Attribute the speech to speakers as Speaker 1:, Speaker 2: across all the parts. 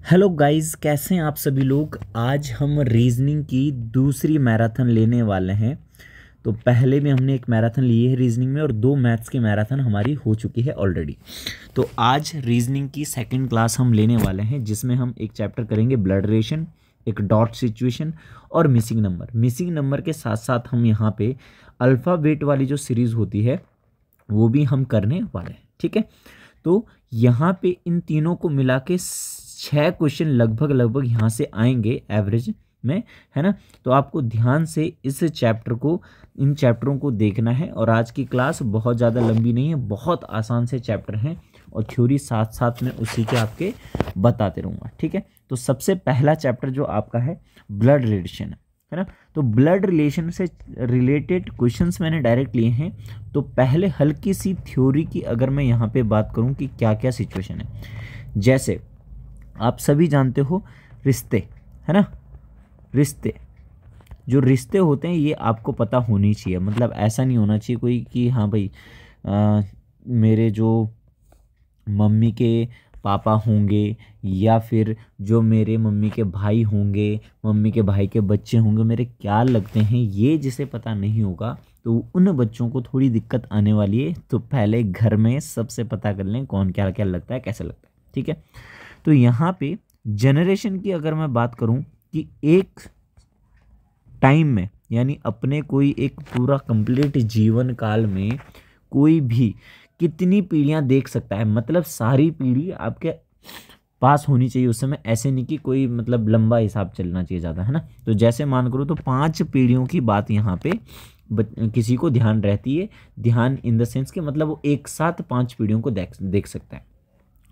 Speaker 1: Hello guys, कैसे हैं आप सभी लोग। आज हम रीजनिंग की दूसरी मैराथन लेने वाले हैं। तो पहले भी हमने एक मैराथन ली है रीजनिंग में और 2 मैथ्स की मैराथन हमारी हो चुकी है ऑलरेडी। तो आज रीजनिंग की सेकंड क्लास हम लेने वाले हैं, जिसमें हम एक चैप्टर करेंगे ब्लड रिलेशन, एक डॉट सिचुएशन और मिसिंग नंबर। मिसिंग नंबर के साथ साथ हम यहाँ पे अल्फ़ाबेट वाली जो सीरीज़ होती है वो भी हम करने वाले हैं। ठीक है, तो यहाँ पे इन तीनों को मिला के 6 क्वेश्चन लगभग यहाँ से आएंगे एवरेज में, है ना। तो आपको ध्यान से इस चैप्टर को, इन चैप्टरों को देखना है। और आज की क्लास बहुत ज़्यादा लंबी नहीं है, बहुत आसान से चैप्टर हैं और थ्योरी साथ साथ में उसी के आपके बताते रहूँगा। ठीक है, तो सबसे पहला चैप्टर जो आपका है ब्लड रिलेशन है ना। तो ब्लड रिलेशन से रिलेटेड क्वेश्चंस मैंने डायरेक्ट लिए हैं। तो पहले हल्की सी थ्योरी की अगर मैं यहाँ पे बात करूँ कि क्या क्या सिचुएशन है, जैसे आप सभी जानते हो रिश्ते, है ना। रिश्ते, जो रिश्ते होते हैं ये आपको पता होनी चाहिए। मतलब ऐसा नहीं होना चाहिए कोई कि हाँ भाई मेरे जो मम्मी के पापा होंगे या फिर जो मेरे मम्मी के भाई होंगे, मम्मी के भाई के बच्चे होंगे, मेरे क्या लगते हैं, ये जिसे पता नहीं होगा तो उन बच्चों को थोड़ी दिक्कत आने वाली है। तो पहले घर में सबसे पता कर लें कौन क्या क्या लगता है, कैसे लगता है। ठीक है, तो यहाँ पे जनरेशन की अगर मैं बात करूँ कि एक टाइम में, यानी अपने कोई एक पूरा कंप्लीट जीवन काल में कोई भी कितनी पीढ़ियां देख सकता है, मतलब सारी पीढ़ी आपके पास होनी चाहिए उस समय। ऐसे नहीं कि कोई मतलब लंबा हिसाब चलना चाहिए ज़्यादा, है ना। तो जैसे मान करो तो 5 पीढ़ियों की बात यहाँ पे किसी को ध्यान रहती है। ध्यान इन द सेंस कि मतलब वो एक साथ 5 पीढ़ियों को देख सकता है।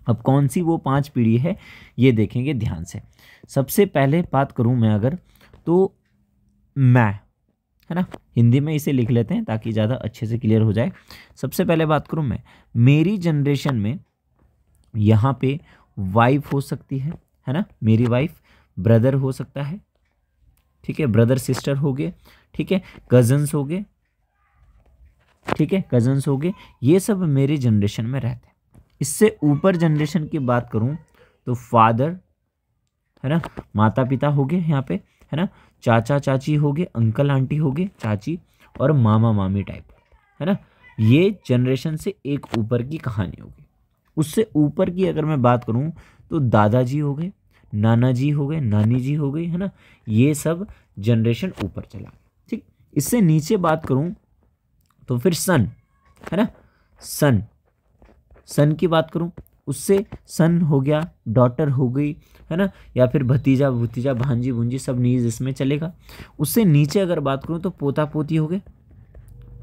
Speaker 1: अब कौन सी वो 5 पीढ़ी है ये देखेंगे ध्यान से। सबसे पहले बात करूं मैं अगर, तो मैं, है ना, हिंदी में इसे लिख लेते हैं ताकि ज़्यादा अच्छे से क्लियर हो जाए। सबसे पहले बात करूं मैं, मेरी जनरेशन में यहाँ पे वाइफ हो सकती है ना, मेरी वाइफ। ब्रदर हो सकता है, ठीक है, ब्रदर सिस्टर हो गए, ठीक है, कजन्स हो गए, ठीक है, कजन्स हो गए। ये सब मेरी जनरेशन में रहते हैं। इससे ऊपर जनरेशन की बात करूं तो फादर, है ना, माता पिता हो गए यहाँ पे, है ना, चाचा चाची हो गए, अंकल आंटी हो गए, चाची, और मामा मामी टाइप, है ना। ये जनरेशन से एक ऊपर की कहानी होगी। उससे ऊपर की अगर मैं बात करूं तो दादाजी हो गए, नाना जी हो गए, नानी जी हो गई, है ना। ये सब जनरेशन ऊपर चला गया। ठीक, इससे नीचे बात करूं तो फिर सन, है ना, सन की बात करूं, उससे सन हो गया, डॉटर हो गई, है ना, या फिर भतीजा भतीजा, भांजी भुंजी, सब नीज इसमें चलेगा। उससे नीचे अगर बात करूं तो पोता पोती हो गए,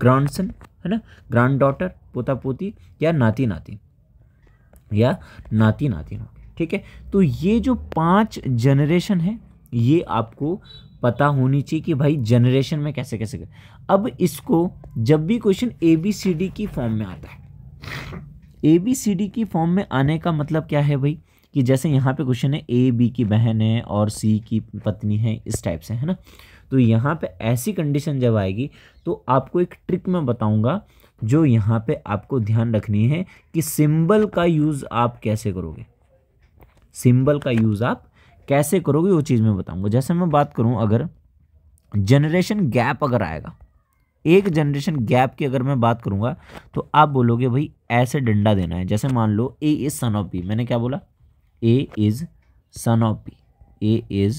Speaker 1: ग्रैंडसन, है ना, ग्रैंड डॉटर, पोता पोती, या नाती नाती, या नाती नातिन हो गए। ठीक है, तो ये जो 5 जनरेशन है ये आपको पता होनी चाहिए कि भाई जनरेशन में कैसे कैसे कर। अब इसको जब भी क्वेश्चन ABCD की फॉर्म में आता है, ABCD की फॉर्म में आने का मतलब क्या है भाई, कि जैसे यहाँ पे क्वेश्चन है A B की बहन है और C की पत्नी है, इस टाइप से, है ना। तो यहाँ पे ऐसी कंडीशन जब आएगी तो आपको एक ट्रिक मैं बताऊंगा जो यहाँ पे आपको ध्यान रखनी है कि सिंबल का यूज़ आप कैसे करोगे। सिंबल का यूज़ आप कैसे करोगे वो चीज़ मैं बताऊंगा। जैसे मैं बात करूँ, अगर जनरेशन गैप अगर आएगा, एक जनरेशन गैप की अगर मैं बात करूंगा तो आप बोलोगे भाई ऐसे डंडा देना है। जैसे मान लो A is son of B, मैंने क्या बोला, A is son of B, A is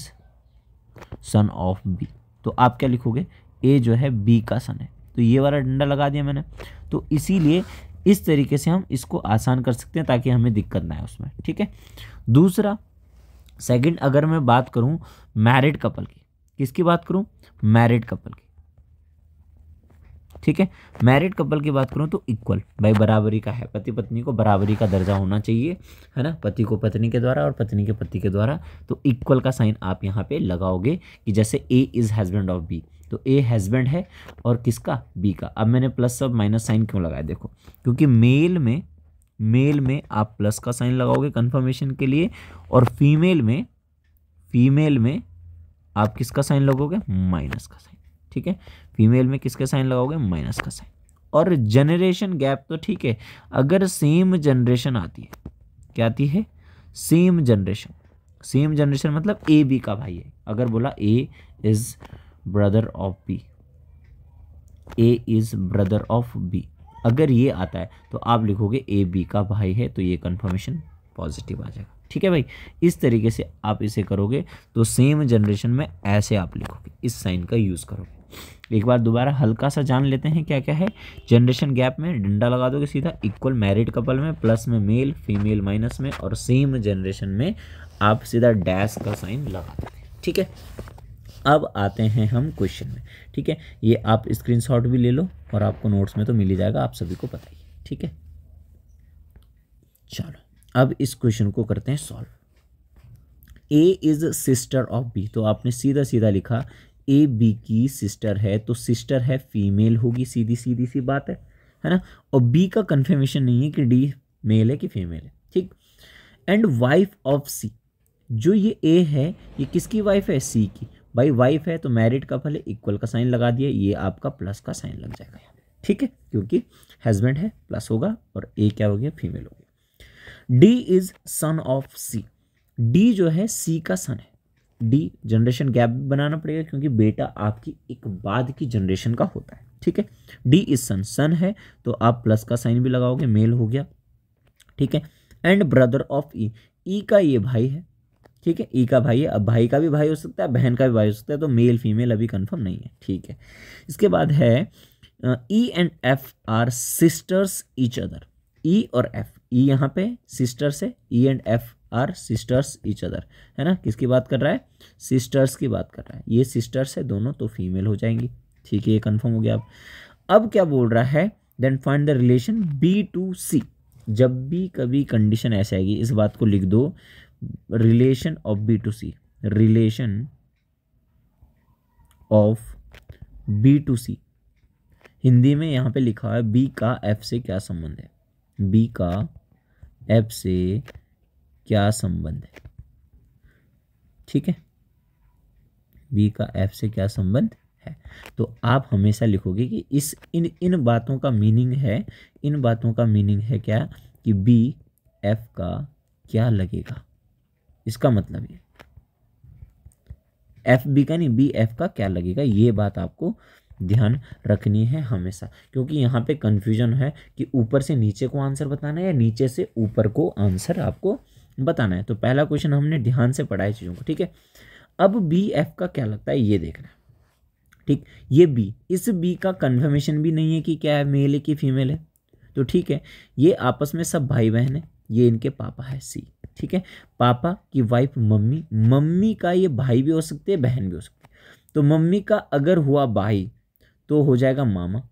Speaker 1: son of B। तो आप क्या लिखोगे, A जो है B का सन है, तो ये वाला डंडा लगा दिया मैंने। तो इसीलिए इस तरीके से हम इसको आसान कर सकते हैं ताकि हमें दिक्कत ना आए उसमें। ठीक है, दूसरा सेकंड अगर मैं बात करूं मैरिड कपल की, किसकी बात करूं, मैरिड कपल की। ठीक है, मैरिड कपल की बात करूं तो इक्वल, भाई बराबरी का है, पति पत्नी को बराबरी का दर्जा होना चाहिए, है ना, पति को पत्नी के द्वारा और पत्नी के पति के द्वारा। तो इक्वल का साइन आप यहाँ पे लगाओगे कि जैसे A is husband of B, तो A हस्बैंड है और किसका, B का। अब मैंने प्लस सब माइनस साइन क्यों लगाया, देखो, क्योंकि मेल में आप प्लस का साइन लगाओगे कन्फर्मेशन के लिए, और फीमेल में आप किसका साइन लगाओगे, माइनस का साइन। ठीक है, फीमेल में किसका साइन लगाओगे, माइनस का साइन। और जनरेशन गैप तो ठीक है, अगर सेम जनरेशन आती है, क्या आती है, सेम जनरेशन, सेम जनरेशन मतलब ए बी का भाई है। अगर बोला A is brother of B, A is brother of B, अगर ये आता है तो आप लिखोगे ए बी का भाई है, तो ये कंफर्मेशन पॉजिटिव आ जाएगा। ठीक है भाई, इस तरीके से आप इसे करोगे तो सेम जनरेशन में ऐसे आप लिखोगे, इस साइन का यूज़ करोगे। एक बार दोबारा हल्का सा जान लेते हैं क्या क्या है। जनरेशन गैप में डंडा लगा दोगे सीधा, इक्वल मैरिड कपल में, प्लस में मेल, फीमेल माइनस में, और सेम जनरेशन में आप सीधा डैश का साइन लगा दोगे। ठीक है, अब आते हैं हम क्वेश्चन में। ठीक है, ये आप स्क्रीनशॉट भी ले लो और आपको नोट्स में तो मिल ही जाएगा, आप सभी को पता ही है। ठीक है, चलो अब इस क्वेश्चन को करते हैं solve. A is sister of B, तो आपने सीधा सीधा लिखा ए बी की सिस्टर है, तो सिस्टर है फीमेल होगी, सीधी सीधी सी बात है ना। और बी का कंफर्मेशन नहीं है कि डी मेल है कि फीमेल है। ठीक, एंड वाइफ ऑफ सी, जो ये ए है ये किसकी वाइफ है, सी की। भाई वाइफ है तो मैरिड कपल है, इक्वल का साइन लगा दिया, ये आपका प्लस का साइन लग जाएगा यहाँ। ठीक है, क्योंकि हस्बैंड है प्लस होगा, और ए क्या हो गया, फीमेल हो गया। D is son of C, D जो है सी का सन है। डी जनरेशन गैप बनाना पड़ेगा क्योंकि बेटा आपकी एक बाद की जनरेशन का होता है। ठीक है, डी इज सन, सन है तो आप प्लस का साइन भी लगाओगे, मेल हो गया। ठीक है, एंड ब्रदर ऑफ ई, ई का ये भाई है। ठीक है, ई का भाई है, अब भाई का भी भाई हो सकता है, बहन का भी भाई हो सकता है, तो मेल फीमेल अभी कंफर्म नहीं है। ठीक है, इसके बाद है E and F are sisters each other, E और एफ, ई यहाँ पे सिस्टर्स है, E and F are sisters each other, है ना। किसकी बात कर रहा है, सिस्टर्स की बात कर रहा है, ये सिस्टर्स है दोनों, तो फीमेल हो जाएंगी। ठीक है, ये कंफर्म हो गया। अब क्या बोल रहा है, then find the relation B to C. जब भी कभी कंडीशन ऐसे आएगी इस बात को लिख दो, relation of B to C, relation of B to C. Hindi में यहाँ पे लिखा है बी का एफ से क्या संबंध है, बी का एफ से क्या संबंध है। ठीक है, बी का एफ से क्या संबंध है, तो आप हमेशा लिखोगे कि इस इन बातों का मीनिंग है, इन बातों का मीनिंग है क्या, कि बी एफ का क्या लगेगा। इसका मतलब ये एफ बी का नहीं, बी एफ का क्या लगेगा, ये बात आपको ध्यान रखनी है हमेशा, क्योंकि यहाँ पे कंफ्यूजन है कि ऊपर से नीचे को आंसर बताना है या नीचे से ऊपर को आंसर आपको बताना है। तो पहला क्वेश्चन हमने ध्यान से पढ़ा है चीज़ों को। ठीक है, अब बी एफ का क्या लगता है ये देखना है। ठीक, ये बी, इस बी का कंफर्मेशन भी नहीं है कि क्या है, मेल है कि फीमेल है। तो ठीक है, ये आपस में सब भाई बहन है, ये इनके पापा है सी। ठीक है, पापा की वाइफ मम्मी, मम्मी का ये भाई भी हो सकते हैं बहन भी हो सकते हैं। तो मम्मी का अगर हुआ भाई तो हो जाएगा मामा,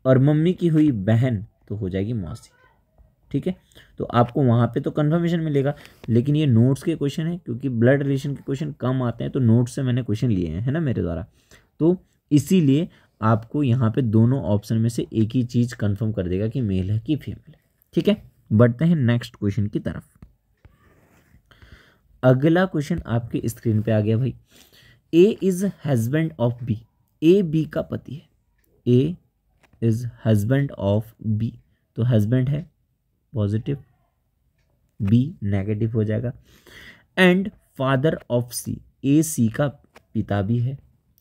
Speaker 1: और मम्मी की हुई बहन तो हो जाएगी मौसी। ठीक है, तो आपको वहाँ पे तो कंफर्मेशन मिलेगा, लेकिन ये नोट्स के क्वेश्चन है, क्योंकि ब्लड रिलेशन के क्वेश्चन कम आते हैं, तो नोट्स से मैंने क्वेश्चन लिए हैं, है ना, मेरे द्वारा। तो इसीलिए आपको यहाँ पे दोनों ऑप्शन में से एक ही चीज़ कंफर्म कर देगा कि मेल है कि फीमेल है। ठीक है, बढ़ते हैं नेक्स्ट क्वेश्चन की तरफ। अगला क्वेश्चन आपके स्क्रीन पे आ गया भाई। A is husband of B, A B का पति है, A is husband of B, तो हस्बैंड है पॉजिटिव, बी नेगेटिव हो जाएगा। And father of C, A C का पिता भी है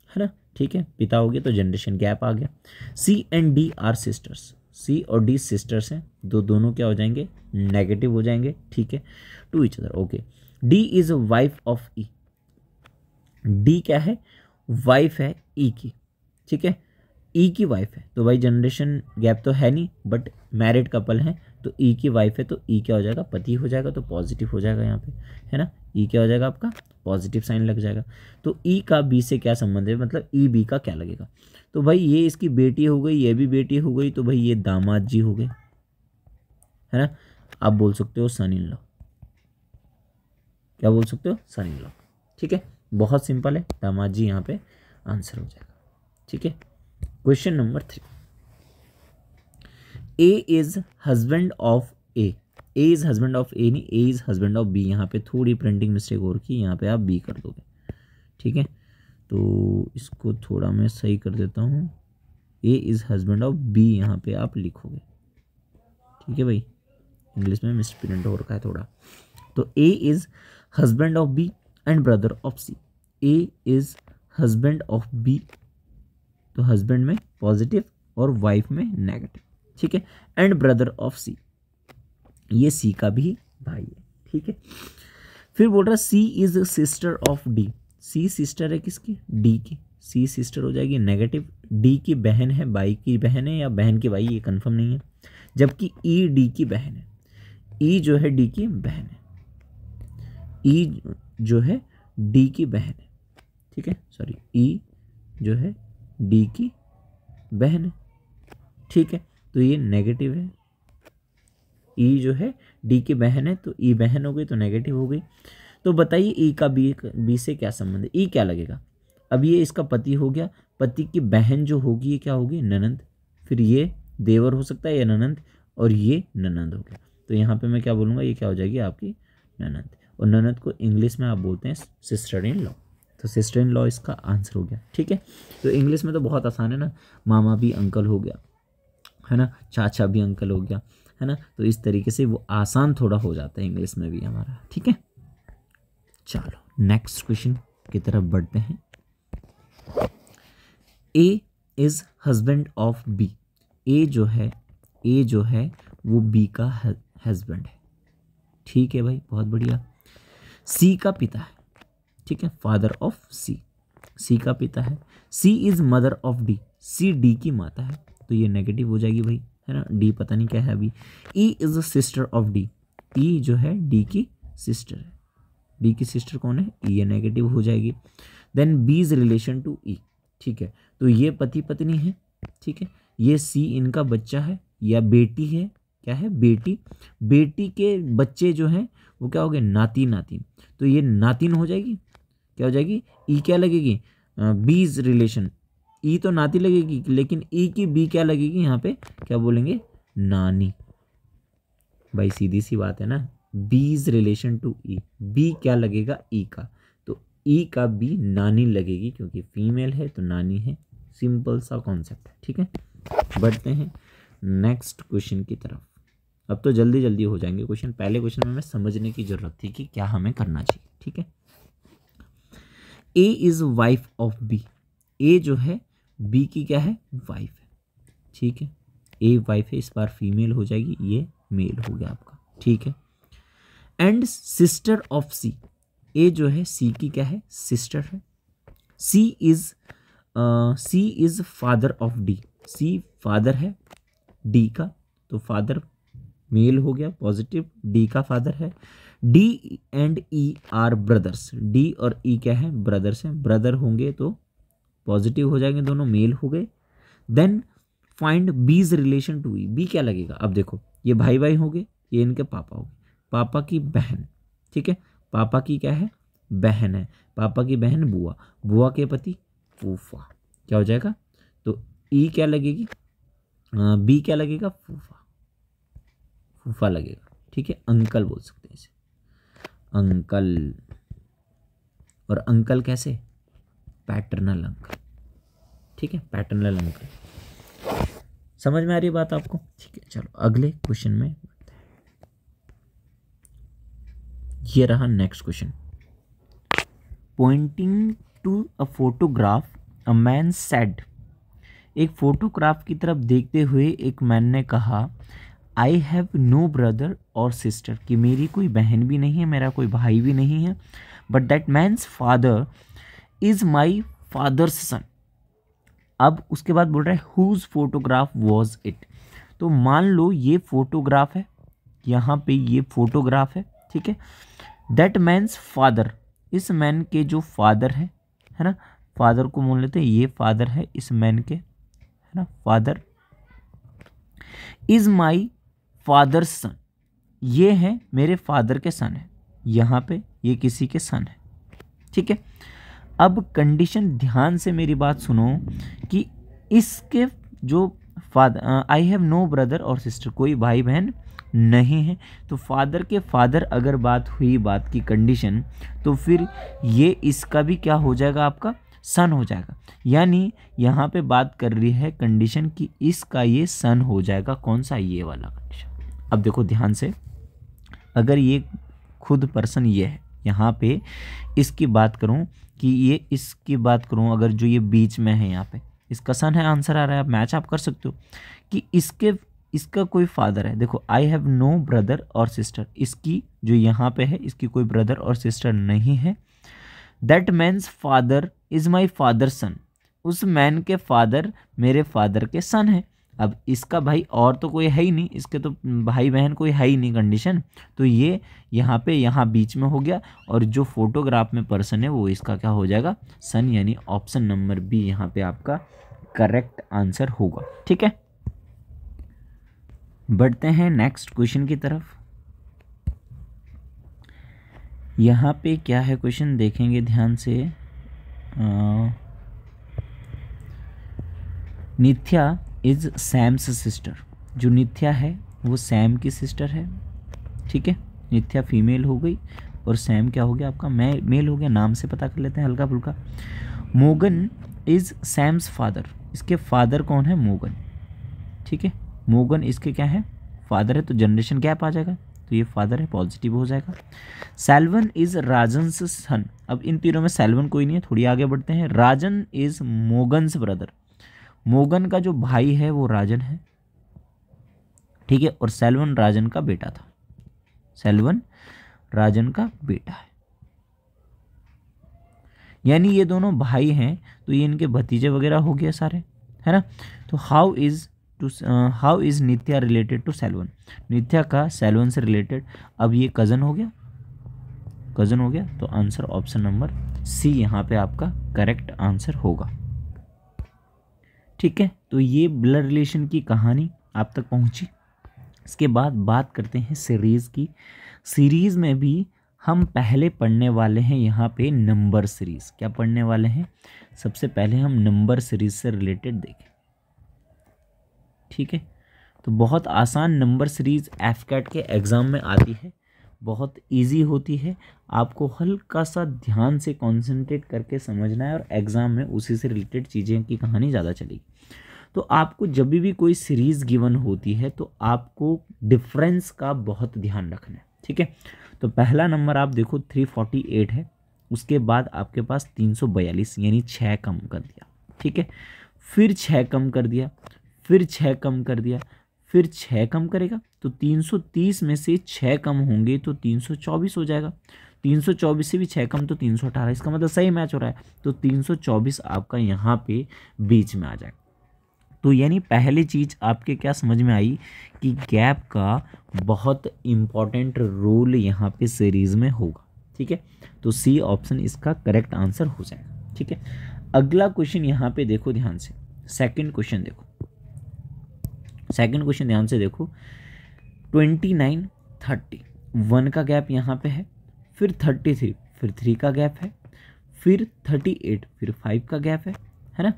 Speaker 1: ना। ठीक है, पिता हो गया तो जनरेशन गैप आ गया। सी एंड डी आर सिस्टर्स, सी और डी सिस्टर्स हैं, दोनों क्या हो जाएंगे, नेगेटिव हो जाएंगे। ठीक है, to each other. Okay, D is wife of E, D क्या है, वाइफ है ई की। ठीक है, ई की वाइफ है, तो भाई जनरेशन गैप तो है नहीं, बट मैरिड कपल हैं, तो ई की वाइफ है तो ई क्या हो जाएगा, पति हो जाएगा, तो पॉजिटिव हो जाएगा यहाँ पे, है ना। ई क्या हो जाएगा आपका, पॉजिटिव साइन लग जाएगा। तो ई का बी से क्या संबंध है, मतलब ई बी का क्या लगेगा। तो भाई ये इसकी बेटी हो गई, ये भी बेटी हो गई, तो भाई ये दामाद जी हो गए, है ना। आप बोल सकते हो सन इन लॉ, क्या बोल सकते हो, सन इन लॉ। ठीक है, बहुत सिंपल है, दामाद जी यहाँ पे आंसर हो जाएगा। ठीक है, question number 3, A is husband of A, A is husband of A नहीं, A is husband of B. यहाँ पे थोड़ी प्रिंटिंग मिस्टेक और की, यहाँ पे आप बी कर दोगे। ठीक है, तो इसको थोड़ा मैं सही कर देता हूँ, ए इज हस्बैंड ऑफ बी यहाँ पे आप लिखोगे। ठीक है भाई, इंग्लिश में मिसप्रिंट हो रखा है थोड़ा। तो A is husband of B and brother of C. A is husband of B, तो हस्बैंड में पॉजिटिव और वाइफ में नेगेटिव, ठीक है। एंड ब्रदर ऑफ सी, ये सी का भी भाई है, ठीक है। फिर बोल रहा C is sister of D. C sister है किसकी? डी की। सी सिस्टर हो जाएगी नेगेटिव। डी की बहन है, भाई की बहन है या बहन की भाई, ये कंफर्म नहीं है। जबकि ई डी की बहन है। ई जो है डी की बहन है। ई जो है डी की बहन है, ठीक है। सॉरी, ई जो है डी की बहन है, ठीक है। तो ये नेगेटिव है। ई जो है डी की बहन है, तो ई बहन हो गई तो नेगेटिव हो गई। तो बताइए ई का बी से क्या संबंध है? ई क्या लगेगा? अब ये इसका पति हो गया, पति की बहन जो होगी ये क्या होगी? ननंद। फिर ये देवर हो सकता है या ननंद, और ये ननंद हो गया। तो यहाँ पे मैं क्या बोलूँगा, ये क्या हो जाएगी आपकी ननंद। और ननंद को इंग्लिश में आप बोलते हैं सिस्टर इन लॉ। तो सिस्टर इन लॉ इसका आंसर हो गया, ठीक है। तो इंग्लिश में तो बहुत आसान है ना, मामा भी अंकल हो गया, है ना, चाचा भी अंकल हो गया, है ना। तो इस तरीके से वो आसान थोड़ा हो जाता है इंग्लिश में भी हमारा, ठीक है। चलो नेक्स्ट क्वेश्चन की तरफ बढ़ते हैं। ए इज हस्बैंड ऑफ बी। ए जो है वो बी का हस्बैंड है, ठीक है भाई, बहुत बढ़िया। सी का पिता है, ठीक है, फादर ऑफ सी। सी का पिता है। C is mother of D. C D की माता है, तो ये नेगेटिव हो जाएगी भाई, है ना। डी पता नहीं क्या है अभी। E is a sister of D. E जो है डी की सिस्टर है। डी की सिस्टर कौन है? ई, ये नेगेटिव हो जाएगी। Then B is relation to E, ठीक है। तो ये पति पत्नी है, ठीक है। ये सी इनका बच्चा है या बेटी है, क्या है? बेटी। बेटी के बच्चे जो हैं वो क्या हो गए? नाती नातिन। तो ये नातिन हो जाएगी, क्या हो जाएगी? ई क्या लगेगी? B is relation. ई तो नाती लगेगी, लेकिन ई की बी क्या लगेगी यहाँ पे? क्या बोलेंगे? नानी। भाई सीधी सी बात है ना, B is relation to E. B क्या लगेगा? ई का। तो ई का बी नानी लगेगी, क्योंकि फीमेल है तो नानी है। सिंपल सा कॉन्सेप्ट है, ठीक है। बढ़ते हैं नेक्स्ट क्वेश्चन की तरफ। अब तो जल्दी जल्दी हो जाएंगे क्वेश्चन। पहले क्वेश्चन में हमें समझने की जरूरत थी कि क्या हमें करना चाहिए, ठीक है। A is wife of B. ए जो है बी की क्या है? वाइफ है, ठीक है। ए वाइफ है, इस बार फीमेल हो जाएगी, ये मेल हो गया आपका, ठीक है। And sister of C. A जो है सी की क्या है? सिस्टर है। C is father of D. C father है डी का, तो फादर मेल हो गया, पॉजिटिव। डी का फादर है। D and E are brothers. D और ई क्या है? ब्रदर्स हैं। ब्रदर होंगे तो पॉजिटिव हो जाएंगे, दोनों मेल हो गए। देन फाइंड बीज रिलेशन टू ई। बी क्या लगेगा? अब देखो, ये भाई भाई हो गए, ये इनके पापा हो गए। पापा की बहन, ठीक है। पापा की क्या है? बहन है। पापा की बहन बुआ। बुआ के पति फूफा, क्या हो जाएगा? तो ई क्या लगेगी? बी क्या लगेगा? फूफा। फूफा लगेगा, ठीक है। अंकल बोल सकते हैं इसे, अंकल। और अंकल कैसे? पैटर्नल अंकल, ठीक है, पैटर्नल अंकल। समझ में आ रही बात आपको? ठीक है, चलो अगले क्वेश्चन में बढ़ते हैं। ये रहा next question. Pointing to a photograph a man said. एक फोटोग्राफ की तरफ देखते हुए एक मैन ने कहा, आई हैव नो ब्रदर और सिस्टर, कि मेरी कोई बहन भी नहीं है, मेरा कोई भाई भी नहीं है। But that man's father is my father's son. अब उसके बाद बोल रहा है हुज फोटोग्राफ वॉज इट। तो मान लो ये फोटोग्राफ है, यहाँ पे ये फोटोग्राफ है, ठीक है। दैट मैन्स फादर, इस मैन के जो फादर है ना, फादर को मान लेते हैं, ये फादर है इस मैन के, है ना, फादर इज माई फादर्स सन, ये है मेरे फादर के सन है। यहाँ पे ये किसी के सन है, ठीक है। अब कंडीशन ध्यान से मेरी बात सुनो कि इसके जो father, I have no brother और सिस्टर, कोई भाई बहन नहीं है। तो फादर के फादर अगर बात हुई, बात की कंडीशन, तो फिर ये इसका भी क्या हो जाएगा? आपका सन हो जाएगा। यानी यहाँ पे बात कर रही है कंडीशन कि इसका ये सन हो जाएगा। कौन सा? ये वाला कंडीशन। अब देखो ध्यान से, अगर ये खुद पर्सन ये है, यहाँ पे इसकी बात करूँ कि ये इसकी बात करूँ, अगर जो ये बीच में है यहाँ पे इसका सन है, आंसर आ रहा है। आप मैच आप कर सकते हो कि इसका कोई फादर है। देखो आई हैव नो ब्रदर और सिस्टर, इसकी जो यहाँ पे है इसकी कोई ब्रदर और सिस्टर नहीं है। That man's father is my father son, उस मैन के फादर मेरे फादर के सन है। अब इसका भाई और तो कोई है ही नहीं, इसके तो भाई बहन कोई है ही नहीं कंडीशन, तो ये यहाँ पे यहाँ बीच में हो गया, और जो फोटोग्राफ में पर्सन है वो इसका क्या हो जाएगा, सन, यानी ऑप्शन नंबर बी यहाँ पे आपका करेक्ट आंसर होगा। ठीक है, बढ़ते हैं नेक्स्ट क्वेश्चन की तरफ। यहाँ पे क्या है क्वेश्चन देखेंगे ध्यान से। नित्या इज सैम्स सिस्टर, जो नित्या है वो सैम की सिस्टर है। ठीक है, नित्या फीमेल हो गई और सैम क्या हो गया आपका मेल हो गया। नाम से पता कर लेते हैं हल्का फुल्का। मोगन इज सैम्स फादर, इसके फादर कौन है, मोगन। ठीक है, मोगन इसके क्या है, फादर है, तो जनरेशन गैप आ जाएगा, तो ये फादर है, पॉजिटिव हो जाएगा। सैल्वन इज राजन्स सन, अब इन तीनों में सैल्वन कोई नहीं है, थोड़ी आगे बढ़ते हैं। राजन इज मोगन्स ब्रदर, मोगन का जो भाई है वो राजन है। ठीक है, और सैल्वन राजन का बेटा था, सैल्वन राजन का बेटा है, यानी ये दोनों भाई हैं, तो ये इनके भतीजे वगैरह हो गए सारे, है ना। तो how is Nitya related to Selvan, Nitya का सैल्वन से रिलेटेड, अब ये कज़न हो गया, कज़न हो गया, तो आंसर ऑप्शन नंबर सी यहाँ पे आपका करेक्ट आंसर होगा। ठीक है, तो ये ब्लड रिलेशन की कहानी आप तक पहुंची। इसके बाद बात करते हैं सीरीज़ की। सीरीज़ में भी हम पहले पढ़ने वाले हैं यहाँ पे नंबर सीरीज़। क्या पढ़ने वाले हैं, सबसे पहले हम नंबर सीरीज़ से रिलेटेड देखें। ठीक है, तो बहुत आसान नंबर सीरीज़ एफकैट के एग्ज़ाम में आती है, बहुत इजी होती है, आपको हल्का सा ध्यान से कंसंट्रेट करके समझना है, और एग्ज़ाम में उसी से रिलेटेड चीज़ें की कहानी ज़्यादा चलेगी। तो आपको जब भी कोई सीरीज़ गिवन होती है तो आपको डिफरेंस का बहुत ध्यान रखना है। ठीक है, तो पहला नंबर आप देखो 348 है, उसके बाद आपके पास 342, यानी 6 कम कर दिया। ठीक है, फिर 6 कम कर दिया, फिर 6 कम कर दिया, फिर 6 कम करेगा, तो 330 में से 6 कम होंगे तो 324 हो जाएगा। 324 से भी 6 कम तो 318, इसका मतलब सही मैच हो रहा है, तो 324 आपका यहाँ पे बीच में आ जाएगा। तो यानी पहली चीज़ आपके क्या समझ में आई कि गैप का बहुत इम्पॉर्टेंट रोल यहाँ पे सीरीज़ में होगा। ठीक है, तो सी ऑप्शन इसका करेक्ट आंसर हो जाएगा। ठीक है, अगला क्वेश्चन यहाँ पे देखो ध्यान से, सेकंड क्वेश्चन देखो, सेकंड क्वेश्चन ध्यान से देखो। 29, 30, 1 का गैप यहाँ पे है, फिर 33, फिर 3 का गैप है, फिर 38, फिर 5 का गैप है ना,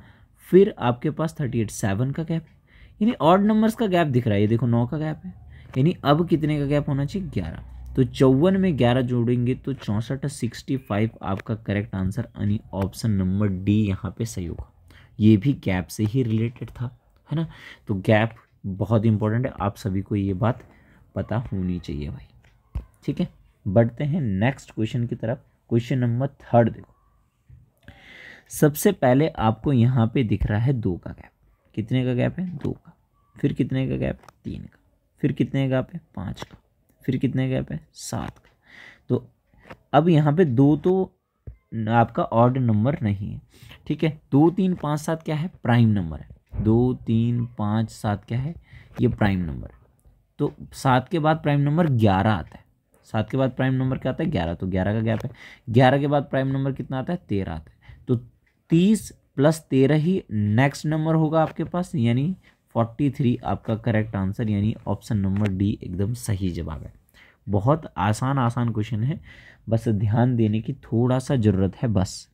Speaker 1: फिर आपके पास 38, 7 का गैप है, यानी ऑड नंबर्स का गैप दिख रहा है। ये देखो 9 का गैप है, यानी अब कितने का गैप होना चाहिए, 11। तो 54 में 11 जोड़ेंगे तो 64, 65 आपका करेक्ट आंसर, यानी ऑप्शन नंबर डी यहाँ पे सही होगा। ये भी गैप से ही रिलेटेड था, है ना। तो गैप बहुत इंपॉर्टेंट है, आप सभी को ये बात पता होनी चाहिए भाई। ठीक है, बढ़ते हैं नेक्स्ट क्वेश्चन की तरफ। क्वेश्चन नंबर 3 देखो, सबसे पहले आपको यहाँ पे दिख रहा है 2 का गैप। कितने का गैप है, 2 का, फिर कितने का गैप, 3 का, फिर कितने का गैप है, 5 का, फिर कितने का गैप है, 7 का। तो अब यहाँ पे 2 तो आपका ऑड नंबर नहीं है। ठीक है, 2, 3, 5, 7 क्या है, प्राइम नंबर है। 2, 3, 5, 7 क्या है, ये प्राइम नंबर है। तो 7 के बाद प्राइम नंबर 11 आता है, 7 के बाद प्राइम नंबर क्या आता है, 11, तो 11 का गैप है। 11 के बाद प्राइम नंबर कितना आता है, 13 आता है, तो 30 + 13 ही नेक्स्ट नंबर होगा आपके पास, यानी 43 आपका करेक्ट आंसर, यानी ऑप्शन नंबर डी एकदम सही जवाब है। बहुत आसान क्वेश्चन है, बस ध्यान देने की थोड़ा सा ज़रूरत है बस।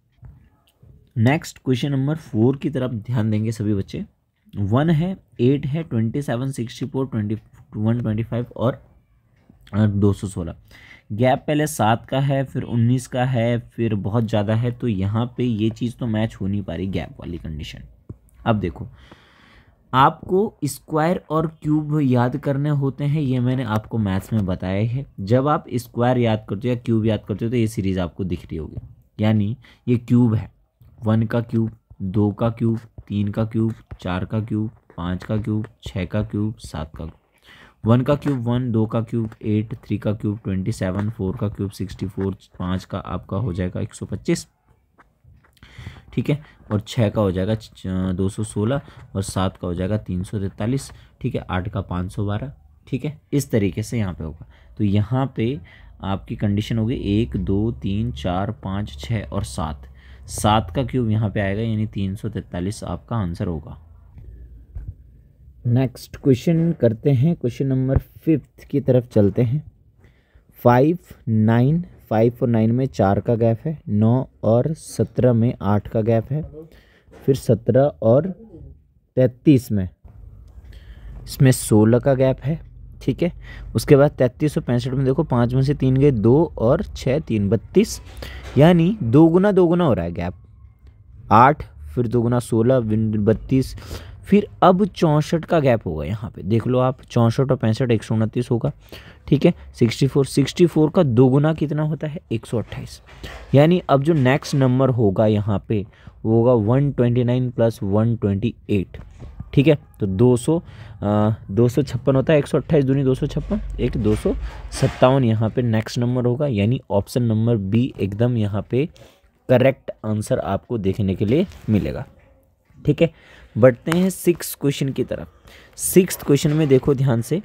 Speaker 1: नेक्स्ट क्वेश्चन नंबर 4 की तरफ ध्यान देंगे सभी बच्चे। 1 है, 8 है, 27, 64, 21, 25 और 216। गैप पहले 7 का है, फिर 19 का है, फिर बहुत ज़्यादा है, तो यहाँ पे ये चीज़ तो मैच हो नहीं पा रही, गैप वाली कंडीशन। अब देखो आपको स्क्वायर और क्यूब याद करने होते हैं, ये मैंने आपको मैथ्स में बताया है। जब आप स्क्वायर याद करते हो या क्यूब याद करते हो तो ये सीरीज आपको दिख रही होगी, यानी ये क्यूब है, 1 का क्यूब, 2 का क्यूब, 3 का क्यूब, 4 का क्यूब, 5 का क्यूब, 6 का क्यूब, 7 का क्यूब। 1 का क्यूब 1, 2 का क्यूब 8, 3 का क्यूब 27, 4 का क्यूब 64, 5 का आपका हो जाएगा 125, ठीक है, और 6 का हो जाएगा 216, और 7 का हो जाएगा 343, ठीक है, 8 का 512, ठीक है। इस तरीके से यहाँ पे होगा। तो यहाँ पे आपकी कंडीशन होगी 1 2 3 4 5 6 और 7, 7 का क्यूब यहाँ पे आएगा, यानी 343 आपका आंसर होगा। नेक्स्ट क्वेश्चन करते हैं, क्वेश्चन नंबर 5 की तरफ चलते हैं। 5 9, 5 और 9 में 4 का गैप है, 9 और 17 में 8 का गैप है, फिर 17 और 33 में इसमें 16 का गैप है, ठीक है। उसके बाद 33 और 65 में देखो 5 में से 3 गए, 2 और 6 3 32, यानी 2 गुना हो रहा है गैप, 8 फिर 2 गुना 16 32, फिर अब 64 का गैप होगा। यहाँ पे देख लो आप, 64 और 65 129 होगा, ठीक है। 64 का 2 गुना कितना होता है 128, यानी अब जो नेक्स्ट नंबर होगा यहाँ पे वो होगा 129 प्लस 128, ठीक है। तो 256 होता है, 128 दूनी 256, एक 257 यहाँ पे नेक्स्ट नंबर होगा, यानी ऑप्शन नंबर बी एकदम यहाँ पे करेक्ट आंसर आपको देखने के लिए मिलेगा, ठीक है। बढ़ते हैं 6 क्वेश्चन की तरफ। 6 क्वेश्चन में देखो ध्यान से,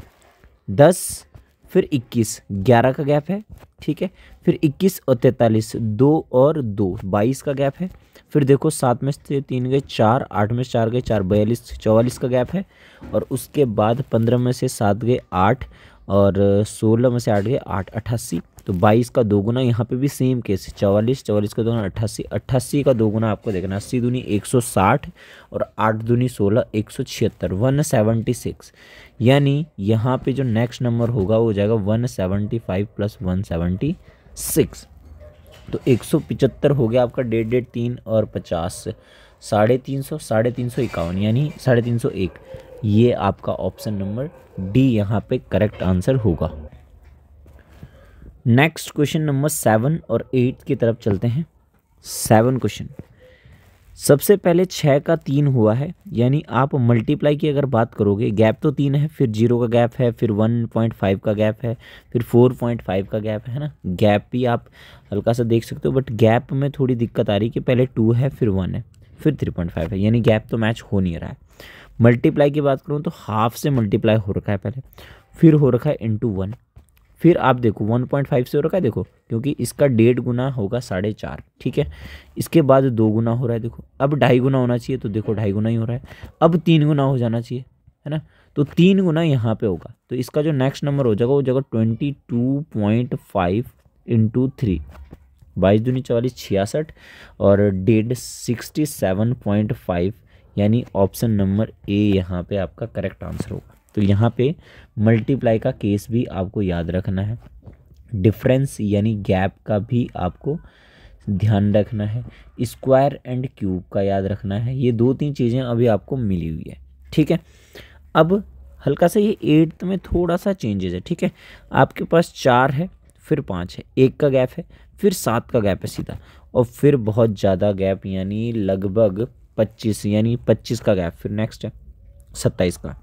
Speaker 1: 10 फिर 21, 11 का गैप है, ठीक है। फिर 21 और 43, 2 और 2 22 का गैप है। फिर देखो 7 में से 3 गए 4, 8 में से 4 गए 4 42 44 का गैप है। और उसके बाद 15 में से 7 गए 8, और 16 में से 8 गए 8 88। तो 22 का 2 गुना, यहाँ पे भी सेम केस, 44 का 2 गुना 88, 88 का 2 गुना आपको देखना, 80 दूनी 160 और 8 दूनी 16 176 176, यानी यहाँ पे जो नेक्स्ट नंबर होगा वो हो जाएगा 175 प्लस 176। तो 175 हो गया आपका, 1.5 3 और 50 350, 351, यानी 301, ये आपका ऑप्शन नंबर डी यहाँ पे करेक्ट आंसर होगा। नेक्स्ट क्वेश्चन नंबर 7 और 8 की तरफ चलते हैं। 7 क्वेश्चन, सबसे पहले 6 का 3 हुआ है, यानी आप मल्टीप्लाई की अगर बात करोगे, गैप तो 3 है, फिर 0 का गैप है, फिर 1.5 का गैप है, फिर 4.5 का गैप है ना। गैप भी आप हल्का सा देख सकते हो, बट गैप में थोड़ी दिक्कत आ रही है कि पहले 2 है, फिर 1 है, फिर 3.5 है, यानी गैप तो मैच हो नहीं रहा है। मल्टीप्लाई की बात करूँ तो हाफ से मल्टीप्लाई हो रखा है पहले, फिर हो रखा है इंटू 1, फिर आप देखो 1.5 से हो रखा है, देखो क्योंकि इसका 1.5 गुना होगा 4.5, ठीक है। इसके बाद 2 गुना हो रहा है, देखो अब 2.5 गुना होना चाहिए, तो देखो 2.5 गुना ही हो रहा है। अब 3 गुना हो जाना चाहिए, है ना, तो 3 गुना यहाँ पे होगा। तो इसका जो नेक्स्ट नंबर हो जाएगा वो जाएगा 22.5 इंटू 3, 22 दूनी 44 66 और 1.5 67.5, यानी ऑप्शन नंबर ए यहाँ पे आपका करेक्ट आंसर होगा। तो यहाँ पे मल्टीप्लाई का केस भी आपको याद रखना है, डिफरेंस यानी गैप का भी आपको ध्यान रखना है, स्क्वायर एंड क्यूब का याद रखना है। ये 2-3 चीज़ें अभी आपको मिली हुई है, ठीक है। अब हल्का सा ये 8th में थोड़ा सा चेंजेस है, ठीक है। आपके पास 4 है, फिर 5 है, 1 का गैप है, फिर 7 का गैप है सीधा, और फिर बहुत ज़्यादा गैप यानी लगभग 25, यानी 25 का गैप, फिर नेक्स्ट है 27 का,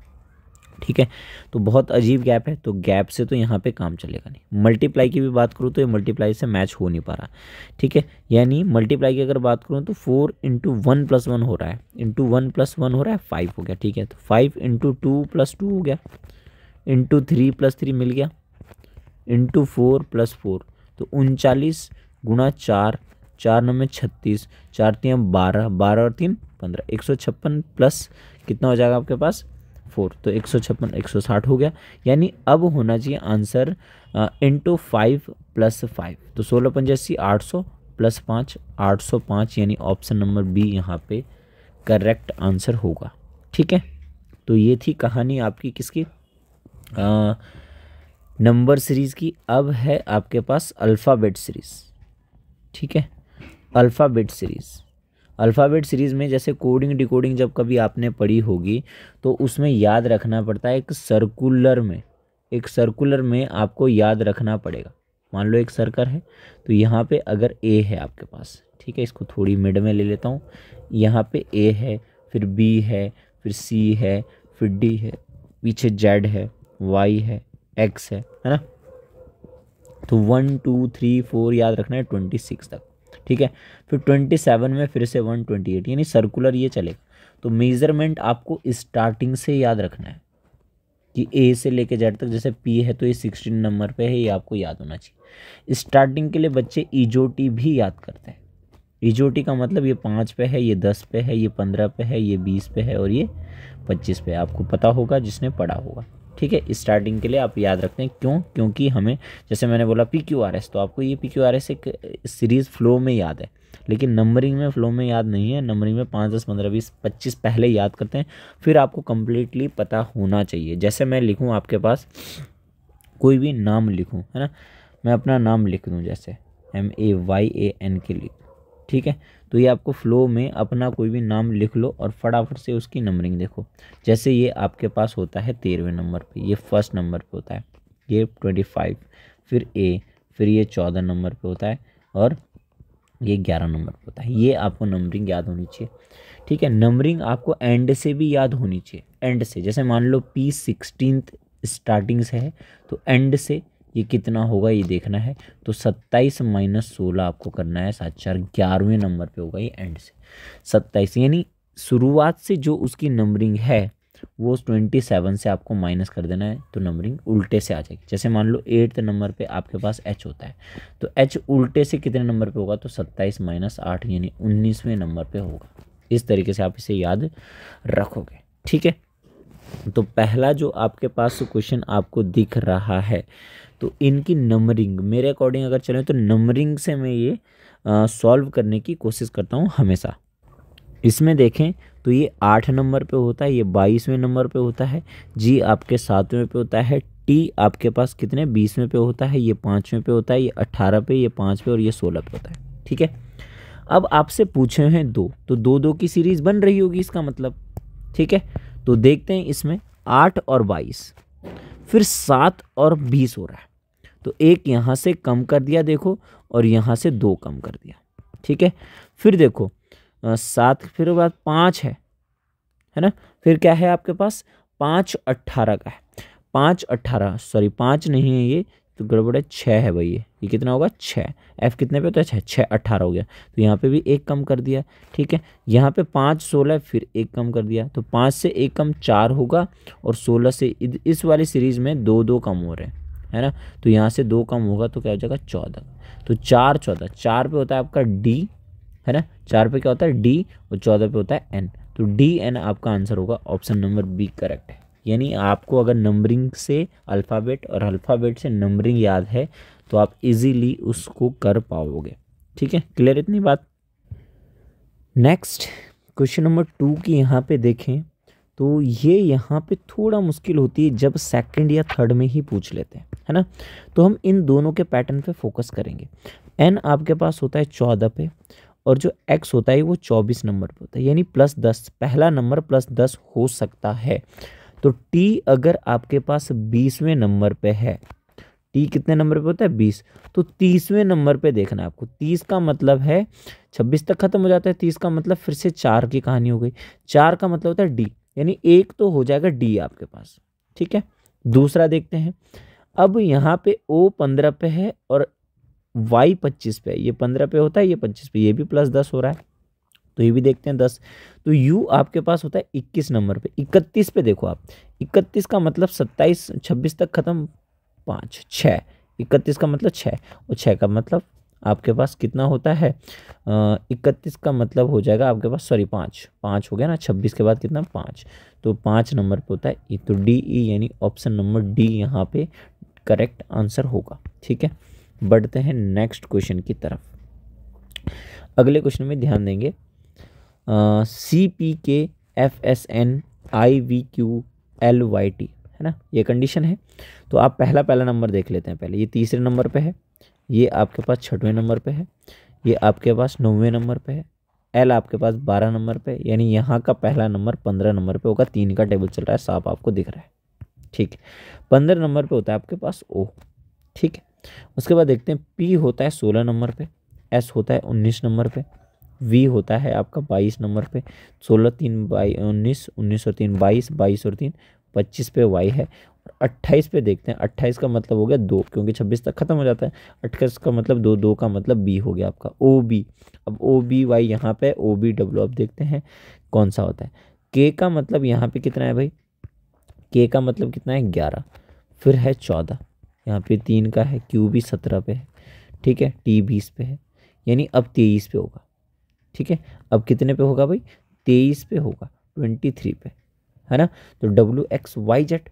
Speaker 1: ठीक है। तो बहुत अजीब गैप है, तो गैप से तो यहाँ पे काम चलेगा नहीं। मल्टीप्लाई की भी बात करूँ तो ये मल्टीप्लाई से मैच हो नहीं पा रहा, ठीक है। यानी मल्टीप्लाई की अगर बात करूँ तो 4 इंटू 1 प्लस 1 हो रहा है, इंटू 1 प्लस 1 हो रहा है 5 हो गया, ठीक है। तो 5 इंटू 2 प्लस 2 हो गया, इंटू 3 प्लस 3 मिल गया, इंटू 4 प्लस 4, तो 39 गुना 4, 4 9 में 36, 4 3 12, 12 और 3 15, 156 प्लस कितना हो जाएगा आपके पास 4, तो 156 160 हो गया। यानी अब होना चाहिए आंसर इंटू 5 प्लस 5, तो 16 85 800 प्लस 5 805, यानी ऑप्शन नंबर बी यहाँ पे करेक्ट आंसर होगा, ठीक है। तो ये थी कहानी आपकी किसकी, नंबर सीरीज़ की। अब है आपके पास अल्फ़ाबेट सीरीज़, ठीक है। अल्फ़ाबेट सीरीज़, अल्फ़ाबेट सीरीज़ में जैसे कोडिंग डिकोडिंग जब कभी आपने पढ़ी होगी तो उसमें याद रखना पड़ता है, एक सर्कुलर में आपको याद रखना पड़ेगा। मान लो एक सर्कल है, तो यहाँ पे अगर ए है आपके पास, ठीक है, इसको थोड़ी मिड में ले लेता हूँ, यहाँ पे ए है, फिर बी है, फिर सी है, फिर डी है, पीछे जेड है, वाई है, एक्स है ना। तो 1 2 3 4 याद रखना है 26 तक, ठीक है। फिर 27 में फिर से 128, यानी सर्कुलर ये चलेगा। तो मेजरमेंट आपको स्टार्टिंग से याद रखना है कि ए से लेके जेड तक, जैसे पी है तो ये 16 नंबर पे है, ये आपको याद होना चाहिए। स्टार्टिंग के लिए बच्चे ईजोटी भी याद करते हैं। ईजोटी का मतलब ये 5 पे है, ये 10 पे है, ये 15 पे है, ये 20 पे है और ये 25 पे है। आपको पता होगा जिसने पढ़ा होगा, ठीक है। स्टार्टिंग के लिए आप याद रखते हैं, क्यों? क्योंकि हमें, जैसे मैंने बोला PQRS, तो आपको ये PQRS एक सीरीज़ फ्लो में याद है, लेकिन नंबरिंग में फ्लो में याद नहीं है। नंबरिंग में 5 10 15 20 25 पहले याद करते हैं, फिर आपको कंप्लीटली पता होना चाहिए। जैसे मैं लिखूँ आपके पास कोई भी नाम लिखूँ, है ना, मैं अपना नाम लिख दूँ जैसे MAYAN के लिए, ठीक है। तो ये आपको फ्लो में अपना कोई भी नाम लिख लो और फटाफट से उसकी नंबरिंग देखो। जैसे ये आपके पास होता है 13वें नंबर पे, ये फर्स्ट नंबर पे होता है, ये 25, फिर A, फिर ये 14 नंबर पे होता है और ये 11 नंबर पे होता है। ये आपको नंबरिंग याद होनी चाहिए, ठीक है। नंबरिंग आपको एंड से भी याद होनी चाहिए, एंड से। जैसे मान लो P16 स्टार्टिंग से है, तो एंड से ये कितना होगा ये देखना है। तो 27 - 16 आपको करना है, 7 4 11वें नंबर पे होगा ये एंड से 27, यानी शुरुआत से जो उसकी नंबरिंग है वो 27 से आपको माइनस कर देना है, तो नंबरिंग उल्टे से आ जाएगी। जैसे मान लो 8th नंबर पे आपके पास H होता है, तो H उल्टे से कितने नंबर पे होगा, तो 27 - 8 यानी 19वें नंबर पे होगा। इस तरीके से आप इसे याद रखोगे, ठीक है। तो पहला जो आपके पास क्वेश्चन आपको दिख रहा है, तो इनकी नंबरिंग मेरे अकॉर्डिंग अगर चलें तो नंबरिंग से मैं ये सॉल्व करने की कोशिश करता हूँ हमेशा। इसमें देखें तो ये 8 नंबर पे होता है, ये 22वें नंबर पे होता है, जी आपके 7वें पे होता है, टी आपके पास कितने 20वें पे होता है, ये 5वें पे होता है, ये 18 पे, ये 5 पे और ये 16 पे होता है, ठीक है। अब आपसे पूछे हैं 2, तो 2 2 की सीरीज बन रही होगी इसका मतलब, ठीक है। तो देखते हैं इसमें 8 और 22, फिर 7 और 20 हो रहा है, तो एक यहाँ से कम कर दिया देखो, और यहाँ से 2 कम कर दिया, ठीक है। फिर देखो 7 फिर बाद 5 है ना, फिर क्या है आपके पास 5 18 का है, 5 18 सॉरी 5 नहीं है ये तो गड़बड़ है, 6 है भाई, ये कितना होगा 6, F कितने पे होता है 6, 6 18 हो गया, तो यहाँ पे भी 1 कम कर दिया, ठीक है। यहाँ पे 5 16 फिर 1 कम कर दिया, तो 5 से 1 कम 4 होगा, और 16 से इस वाली सीरीज़ में 2 2 कम हो रहे हैं, है ना। तो यहाँ से 2 कम होगा तो क्या हो जाएगा 14, तो 4 14, 4 पे होता है आपका D, है ना, 4 पे क्या होता है D और 14 पे होता है N, तो DN आपका आंसर होगा, ऑप्शन नंबर B करेक्ट है। यानी आपको अगर नंबरिंग से अल्फ़ाबेट और अल्फ़ाबेट से नंबरिंग याद है तो आप इजीली उसको कर पाओगे, ठीक है। क्लियर इतनी बात। नेक्स्ट क्वेश्चन नंबर 2 की यहाँ पे देखें तो ये यहाँ पे थोड़ा मुश्किल होती है जब सेकंड या थर्ड में ही पूछ लेते हैं, है ना। तो हम इन दोनों के पैटर्न पे फोकस करेंगे। N आपके पास होता है 14 पे, और जो X होता है वो 24 नंबर पे होता है, यानी +10, पहला नंबर +10 हो सकता है। तो T अगर आपके पास 20वें नंबर पे है, T कितने नंबर पे होता है 20, तो 30वें नंबर पे देखना है आपको। 30 का मतलब है 26 तक खत्म हो जाता है, 30 का मतलब फिर से 4 की कहानी हो गई, 4 का मतलब होता है D, यानी 1 तो हो जाएगा D आपके पास, ठीक है। दूसरा देखते हैं, अब यहाँ पे O 15 पे है और Y 25 पे है, ये 15 पे होता है, ये 25 पे, ये भी +10 हो रहा है, तो ये भी देखते हैं 10। तो U आपके पास होता है 21 नंबर पे, 31 पे देखो आप, 31 का मतलब 27 26 तक खत्म, 5 6, 31 का मतलब 6, और 6 का मतलब आपके पास कितना होता है 31 का मतलब हो जाएगा आपके पास, सॉरी 5 5 हो गया ना, 26 के बाद कितना 5, तो 5 नंबर पे होता है E, तो DE यानी ऑप्शन नंबर D यहाँ पे करेक्ट आंसर होगा, ठीक है। बढ़ते हैं नेक्स्ट क्वेश्चन की तरफ। अगले क्वेश्चन में ध्यान देंगे, CPK FSN IVQ LYT, है ना, ये कंडीशन है। तो आप पहला नंबर देख लेते हैं पहले। ये तीसरे नंबर पे है, ये आपके पास 6वें नंबर पे है, ये आपके पास 9वें नंबर पे है, एल आपके पास 12 नंबर पे, यानी यहाँ का पहला नंबर 15 नंबर पे होगा। 3 का टेबल चल रहा है, साफ आपको दिख रहा है, ठीक है। 15 नंबर पे होता है आपके पास ओ, ठीक है। उसके बाद देखते हैं पी होता है 16 नंबर पे, एस होता है 19 नंबर पे, वी होता है आपका 22 नंबर पे। 16 3 19, 19 और 3 22, 22 और 3 25 पे वाई है। और 28 पे देखते हैं, 28 का मतलब हो गया 2, क्योंकि 26 तक खत्म हो जाता है। 28 का मतलब 2, 2 का मतलब बी हो गया आपका ओ बी। अब ओ बी वाई यहाँ पे ओ बी डब्ल्यू, अब देखते हैं कौन सा होता है। के का मतलब यहाँ पे कितना है भाई, के का मतलब कितना है 11, फिर है 14, यहाँ पे 3 का है, क्यू भी 17 पे है, ठीक है, टी 20 पे है, यानी अब 23 पे होगा, ठीक है। अब कितने पे होगा भाई, 23 पे होगा, 23 पे, है ना। तो W X Y Z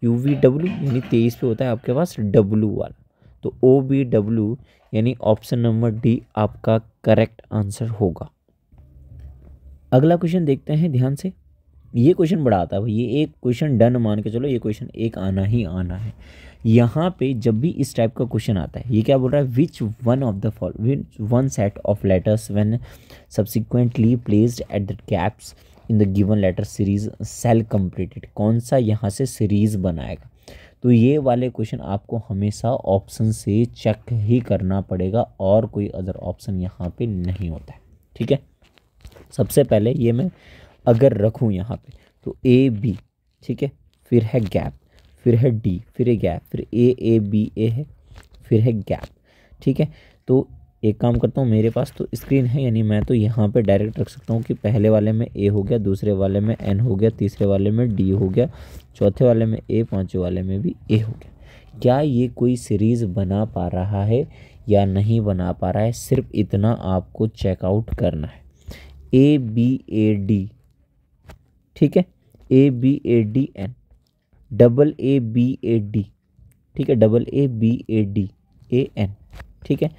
Speaker 1: U V W, यानी 23 पे होता है आपके पास डब्ल्यू वाला। तो ओ बी डब्ल्यू यानी ऑप्शन नंबर डी आपका करेक्ट आंसर होगा। अगला क्वेश्चन देखते हैं ध्यान से। ये क्वेश्चन बड़ा आता है भाई, ये एक क्वेश्चन डन मान के चलो, ये क्वेश्चन एक आना ही आना है। यहाँ पे जब भी इस टाइप का क्वेश्चन आता है, ये क्या बोल रहा है, which one set of letters when subsequently placed at the gaps in the given letter series shall completed, कौन सा यहाँ से सीरीज बनाएगा। तो ये वाले क्वेश्चन आपको हमेशा ऑप्शन से चेक ही करना पड़ेगा, और कोई अदर ऑप्शन यहाँ पे नहीं होता है, ठीक है। सबसे पहले ये मैं अगर रखूँ यहाँ पे, तो ए बी, ठीक है, फिर है गैप, फिर है डी, फिर है गैप, फिर ए बी ए है, फिर है गैप, ठीक है। तो एक काम करता हूँ, मेरे पास तो स्क्रीन है, यानी मैं तो यहाँ पे डायरेक्ट रख सकता हूँ कि पहले वाले में ए हो गया, दूसरे वाले में एन हो गया, तीसरे वाले में डी हो गया, चौथे वाले में ए, पाँचवें वाले में भी ए हो गया। क्या ये कोई सीरीज़ बना पा रहा है या नहीं बना पा रहा है, सिर्फ इतना आपको चेकआउट करना है। ए बी ए डी, ठीक है, A B A D N, double A B A D, ठीक है, double A B A D A N, ठीक है,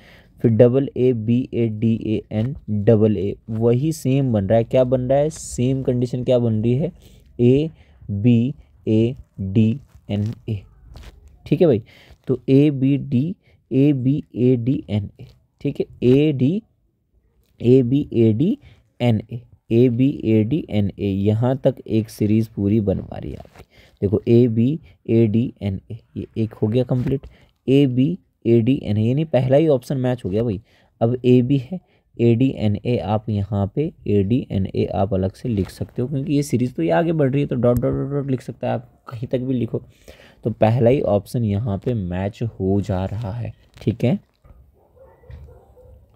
Speaker 1: फिर double A B A D A N double A, वही सेम बन रहा है। क्या बन रहा है, सेम कंडीशन क्या बन रही है, A B A D N A, ठीक है भाई। तो A B A D N A, ठीक है, A B A D N A B A D N A, यहाँ तक एक सीरीज पूरी बन पा रही है आपकी। देखो A B A D N A, ये एक हो गया complete. A B A D N A, यानी पहला ही ऑप्शन मैच हो गया भाई। अब ए बी है, ए डी एन ए आप यहाँ पे ए डी एन ए आप अलग से लिख सकते हो, क्योंकि ये सीरीज़ तो ये आगे बढ़ रही है, तो डॉट डॉट डॉट डॉट लिख सकता है, आप कहीं तक भी लिखो। तो पहला ही ऑप्शन यहाँ पे मैच हो जा रहा है, ठीक है।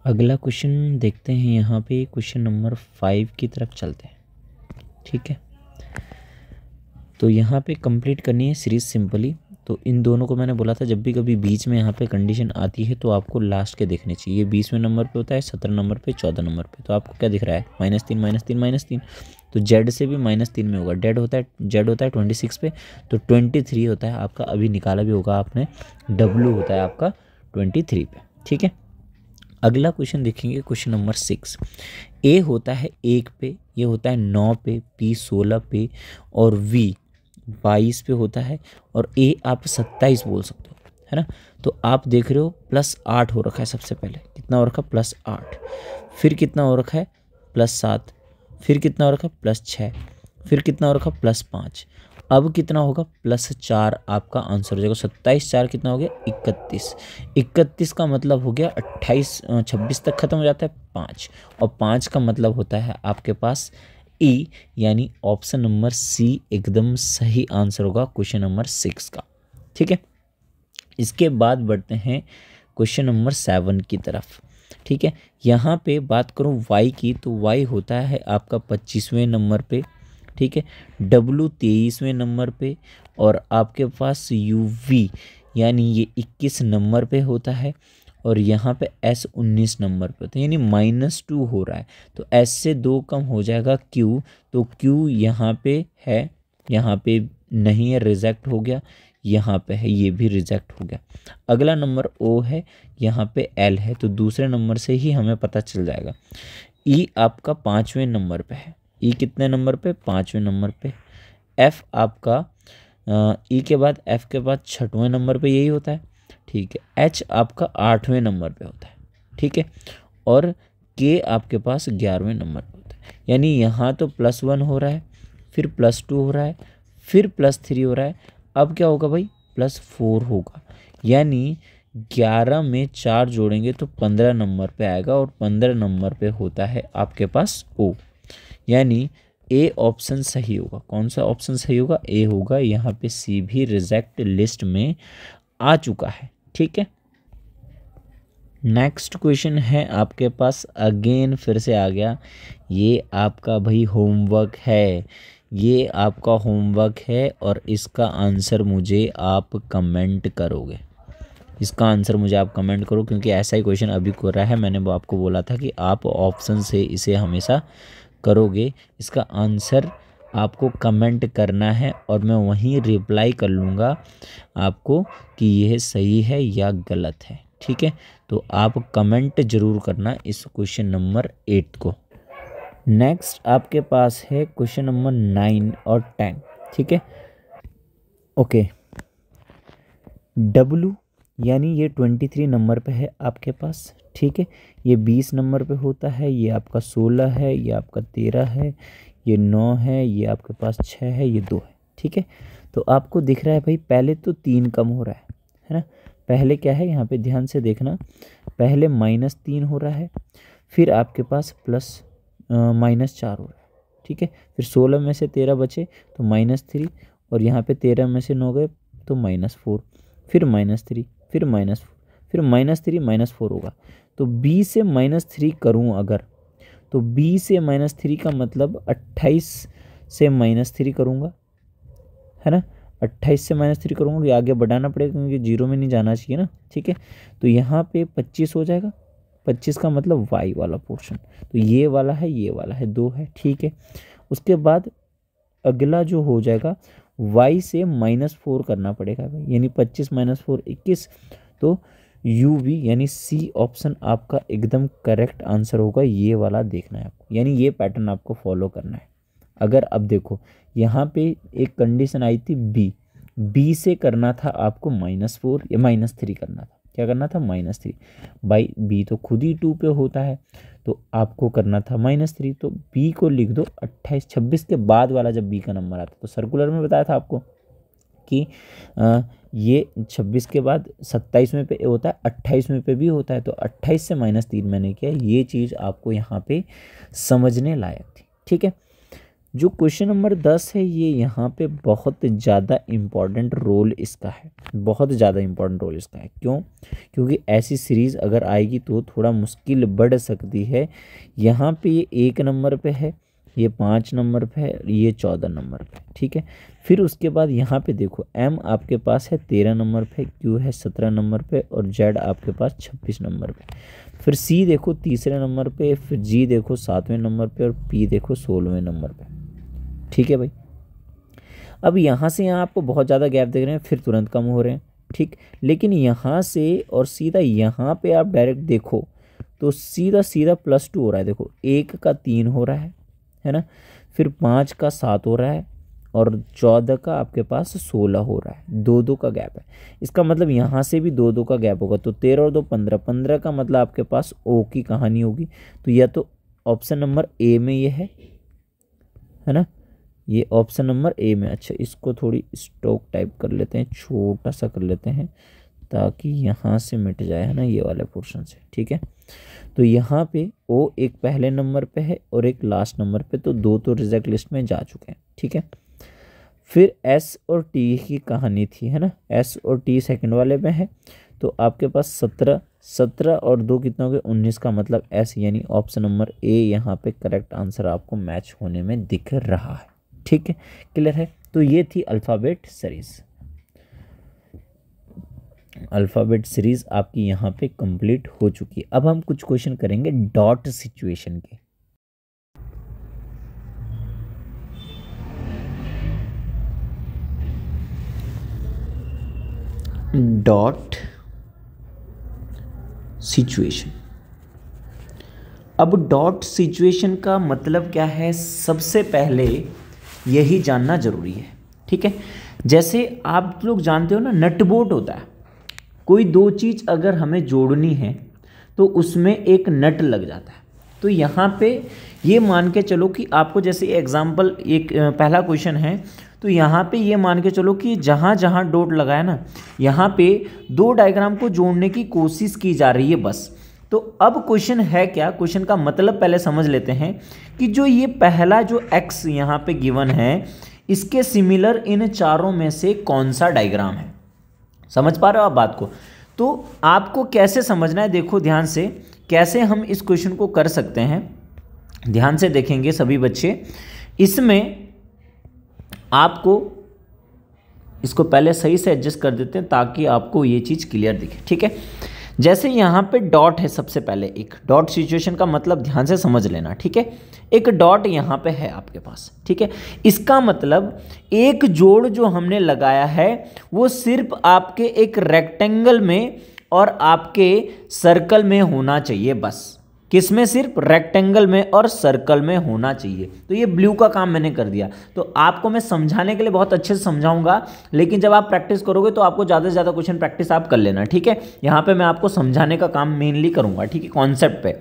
Speaker 1: अगला क्वेश्चन देखते हैं, यहाँ पे क्वेश्चन नंबर 5 की तरफ चलते हैं, ठीक है। तो यहाँ पे कंप्लीट करनी है सीरीज सिंपली। तो इन दोनों को मैंने बोला था, जब भी कभी बीच में यहाँ पे कंडीशन आती है तो आपको लास्ट के देखने चाहिए। ये 20वें नंबर पे होता है, 17 नंबर पे, 14 नंबर पे। तो आपको क्या दिख रहा है, -3 -3 -3, तो जेड से भी -3 में होगा। जेड होता है 26 पे, तो 23 होता है आपका, अभी निकाला भी होगा आपने। डब्ल्यू होता है आपका 23 पे, ठीक है। अगला क्वेश्चन देखेंगे, क्वेश्चन नंबर 6। ए होता है 1 पे, ये होता है 9 पे, पी 16 पे और वी 22 पे होता है, और ए आप 27 बोल सकते हो, है ना। तो आप देख रहे हो +8 हो रखा है। सबसे पहले कितना हो रखा है, +8, फिर कितना हो रखा है, +7, फिर कितना हो रखा है, +6, फिर कितना हो रखा है, +5। अब कितना होगा, +4 आपका आंसर हो जाएगा। 27 4 कितना हो गया, 31। 31 का मतलब हो गया 26 तक खत्म हो जाता है 5, और 5 का मतलब होता है आपके पास ई, यानी ऑप्शन नंबर सी एकदम सही आंसर होगा क्वेश्चन नंबर 6 का, ठीक है। इसके बाद बढ़ते हैं क्वेश्चन नंबर 7 की तरफ, ठीक है। यहाँ पे बात करूँ वाई की, तो वाई होता है आपका 25वें नंबर पे, ठीक है, डब्ल्यू 23वें नंबर पे, और आपके पास यू वी यानी ये 21 नंबर पे होता है, और यहाँ पे एस 19 नंबर पे होता है, यानी -2 हो रहा है। तो एस से 2 कम हो जाएगा क्यू, तो क्यू यहाँ पे है, यहाँ पे नहीं है, रिजेक्ट हो गया। यहाँ पे है, ये भी रिजेक्ट हो गया। अगला नंबर ओ है, यहाँ पे एल है, तो दूसरे नंबर से ही हमें पता चल जाएगा। ई आपका 5वें नंबर पे है, ई कितने नंबर पे, 5वें नंबर पे। एफ आपका ई के बाद, एफ के बाद 6वें नंबर पे यही होता है, ठीक है। एच आपका 8वें नंबर पे होता है, ठीक है। और के आपके पास 11वें नंबर पर होता है। यानी यहाँ तो +1 हो रहा है, फिर +2 हो रहा है, फिर +3 हो रहा है, अब क्या होगा भाई, +4 होगा। यानी 11 में 4 जोड़ेंगे तो 15 नंबर पे आएगा और 15 नंबर पे होता है आपके पास O। यानी ए ऑप्शन सही होगा। कौन सा ऑप्शन सही होगा, ए होगा। यहाँ पे सी भी रिजेक्ट लिस्ट में आ चुका है। ठीक है, नेक्स्ट क्वेश्चन है आपके पास, अगेन फिर से आ गया। ये आपका भाई होमवर्क है, ये आपका होमवर्क है और इसका आंसर मुझे आप कमेंट करोगे। इसका आंसर मुझे आप कमेंट करो, क्योंकि ऐसा ही क्वेश्चन अभी कर रहा है। मैंने वो आपको बोला था कि आप ऑप्शन से इसे हमेशा करोगे। इसका आंसर आपको कमेंट करना है और मैं वहीं रिप्लाई कर लूँगा आपको कि यह सही है या गलत है। ठीक है, तो आप कमेंट ज़रूर करना इस क्वेश्चन नंबर 8 को। नेक्स्ट आपके पास है क्वेश्चन नंबर 9 और 10। ठीक है, ओके। डब्लू यानी ये 23 नंबर पे है आपके पास। ठीक है, ये 20 नंबर पे होता है, ये आपका 16 है, ये आपका 13 है, ये 9 है, ये आपके पास 6 है, ये 2 है। ठीक है, तो आपको दिख रहा है भाई पहले तो 3 कम हो रहा है ना। पहले क्या है, यहाँ पे ध्यान से देखना, पहले -3 हो रहा है, फिर आपके पास -4 हो रहा है। ठीक है, फिर 16 में से 13 बचे तो -3, और यहाँ पे 13 में से 9 गए तो -4, फिर -3, फिर -4, फिर -3 -4 होगा। तो b से -3 करूँ अगर, तो b से -3 का मतलब 28 से -3 करूँगा, है ना। 28 से -3 करूँगा, ये आगे बढ़ाना पड़ेगा क्योंकि 0 में नहीं जाना चाहिए ना। ठीक है, तो यहाँ पे 25 हो जाएगा। 25 का मतलब y वाला पोर्शन, तो ये वाला है, ये वाला है, 2 है। ठीक है, उसके बाद अगला जो हो जाएगा y से -4 करना पड़ेगा भाई, यानी 25 - 4 21, तो यू वी यानी सी ऑप्शन आपका एकदम करेक्ट आंसर होगा। ये वाला देखना है आपको, यानी ये पैटर्न आपको फॉलो करना है। अगर अब देखो यहाँ पे एक कंडीशन आई थी बी से करना था आपको -4 या -3 करना था। क्या करना था, -3 बाई बी तो खुद ही 2 पे होता है, तो आपको करना था -3। तो बी को लिख दो 28, 26 के बाद वाला जब बी का नंबर आता है, तो सर्कुलर में बताया था आपको कि ये 26 के बाद 27वें पे होता है, 28वें पे भी होता है। तो 28 से -3 मैंने किया, ये चीज़ आपको यहाँ पे समझने लायक थी। ठीक है, जो क्वेश्चन नंबर 10 है, ये यहाँ पे बहुत ज़्यादा इम्पॉर्टेंट रोल इसका है, बहुत ज़्यादा इम्पॉर्टेंट रोल इसका है। क्यों, क्योंकि ऐसी सीरीज़ अगर आएगी तो थोड़ा मुश्किल बढ़ सकती है। यहाँ पे ये 1 नंबर पे है, ये 5 नंबर पे है, ये 14 नंबर पे। ठीक है, फिर उसके बाद यहाँ पे देखो M आपके पास है 13 नंबर पे, Q है 17 नंबर पे, और Z आपके पास 26 नंबर पे। फिर C देखो 3रे नंबर पे, फिर G देखो 7वें नंबर पे, और P देखो 16वें नंबर पे। ठीक है भाई, अब यहाँ से यहाँ आपको बहुत ज़्यादा गैप देख रहे हैं, फिर तुरंत कम हो रहे हैं। ठीक, लेकिन यहाँ से और सीधा यहाँ पे आप डायरेक्ट देखो तो सीधा +2 हो रहा है। देखो 1 का 3 हो रहा है ना, फिर 5 का 7 हो रहा है, और 14 का आपके पास 16 हो रहा है। 2-2 का गैप है, इसका मतलब यहाँ से भी 2-2 का गैप होगा। तो 13 और 2 15, 15 का मतलब आपके पास O की कहानी होगी। तो या तो ऑप्शन नंबर ए में ये है ना, ये ऑप्शन नंबर ए में। अच्छा, इसको थोड़ी स्टॉक टाइप कर लेते हैं, छोटा सा कर लेते हैं ताकि यहाँ से मिट जाए, है ना, ये वाले पोर्शन से। ठीक है, तो यहाँ पे ओ एक पहले नंबर पे है और एक लास्ट नंबर पे, तो 2 तो रिजेक्ट लिस्ट में जा चुके हैं। ठीक है, फिर एस और टी की कहानी थी, है ना, एस और टी सेकंड वाले में है। तो आपके पास 17 और 2 कितना हो गया, 19 का मतलब एस, यानी ऑप्शन नंबर ए यहाँ पे करेक्ट आंसर आपको मैच होने में दिख रहा है। ठीक है, क्लियर है। तो ये थी अल्फ़ाबेट सीरीज़। अल्फ़ाबेट सीरीज़ आपकी यहाँ पे कंप्लीट हो चुकी है। अब हम कुछ क्वेश्चन करेंगे डॉट सिचुएशन के। डॉट सिचुएशन, अब डॉट सिचुएशन का मतलब क्या है, सबसे पहले यही जानना जरूरी है। ठीक है, जैसे आप लोग जानते हो ना, नट बोल्ट होता है, कोई दो चीज़ अगर हमें जोड़नी है तो उसमें एक नट लग जाता है। तो यहाँ पे ये मान के चलो कि आपको जैसे एग्जाम्पल एक पहला क्वेश्चन है, तो यहाँ पे ये मान के चलो कि जहाँ जहाँ डॉट लगाया ना, यहाँ पे दो डायग्राम को जोड़ने की कोशिश की जा रही है बस। तो अब क्वेश्चन है क्या, क्वेश्चन का मतलब पहले समझ लेते हैं कि जो ये पहला जो x यहाँ पे गिवन है, इसके सिमिलर इन चारों में से कौन सा डायग्राम है। समझ पा रहे हो आप बात को। तो आपको कैसे समझना है, देखो ध्यान से कैसे हम इस क्वेश्चन को कर सकते हैं, ध्यान से देखेंगे सभी बच्चे। इसमें आपको इसको पहले सही से एडजस्ट कर देते हैं ताकि आपको ये चीज़ क्लियर दिखे, ठीक है। जैसे यहाँ पे डॉट है, सबसे पहले एक डॉट सिचुएशन का मतलब ध्यान से समझ लेना, ठीक है। एक डॉट यहाँ पे है आपके पास, ठीक है। इसका मतलब एक जोड़ जो हमने लगाया है वो सिर्फ आपके एक रेक्टेंगल में और आपके सर्कल में होना चाहिए बस। किसमें? सिर्फ रेक्टेंगल में और सर्कल में होना चाहिए। तो ये ब्लू का काम मैंने कर दिया। तो आपको मैं समझाने के लिए बहुत अच्छे से समझाऊंगा, लेकिन जब आप प्रैक्टिस करोगे तो आपको ज़्यादा से ज़्यादा क्वेश्चन प्रैक्टिस आप कर लेना, ठीक है। यहाँ पे मैं आपको समझाने का काम मेनली करूँगा, ठीक है, कॉन्सेप्ट पे।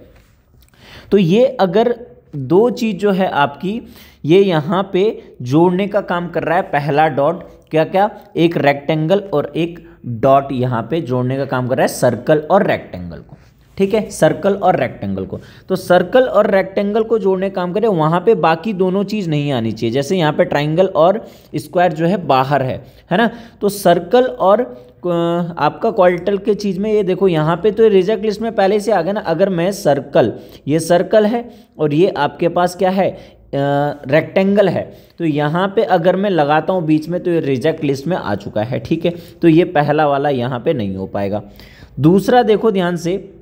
Speaker 1: तो ये अगर दो चीज़ जो है आपकी, ये यहाँ पे जोड़ने का काम कर रहा है। पहला डॉट क्या क्या, एक रेक्टेंगल और एक डॉट यहाँ पे जोड़ने का काम कर रहा है सर्कल और रेक्टेंगल को, ठीक है, सर्कल और रेक्टेंगल को। तो सर्कल और रेक्टेंगल को जोड़ने का काम करें, वहाँ पे बाकी दोनों चीज़ नहीं आनी चाहिए। जैसे यहाँ पे ट्राइंगल और स्क्वायर जो है बाहर है ना। तो सर्कल और आपका क्वाड्रेटल के चीज़ में ये देखो यहाँ पे तो रिजेक्ट लिस्ट में पहले से आ गया ना। अगर मैं सर्कल, ये सर्कल है और ये आपके पास क्या है, रेक्टेंगल है, तो यहाँ पे अगर मैं लगाता हूँ बीच में तो ये रिजेक्ट लिस्ट में आ चुका है, ठीक है। तो ये पहला वाला यहाँ पे नहीं हो पाएगा। दूसरा देखो ध्यान से,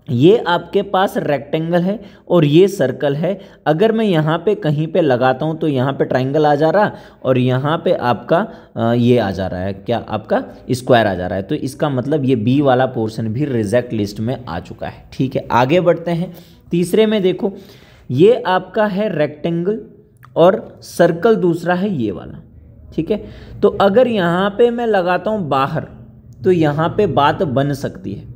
Speaker 1: ये आपके पास रेक्टेंगल है और ये सर्कल है। अगर मैं यहाँ पे कहीं पे लगाता हूँ तो यहाँ पे ट्राइंगल आ जा रहा और यहाँ पे आपका ये आ जा रहा है, क्या आपका स्क्वायर आ जा रहा है। तो इसका मतलब ये बी वाला पोर्शन भी रिजेक्ट लिस्ट में आ चुका है, ठीक है। आगे बढ़ते हैं। तीसरे में देखो, ये आपका है रेक्टेंगल और सर्कल दूसरा है ये वाला, ठीक है। तो अगर यहाँ पे मैं लगाता हूँ बाहर तो यहाँ पे बात बन सकती है।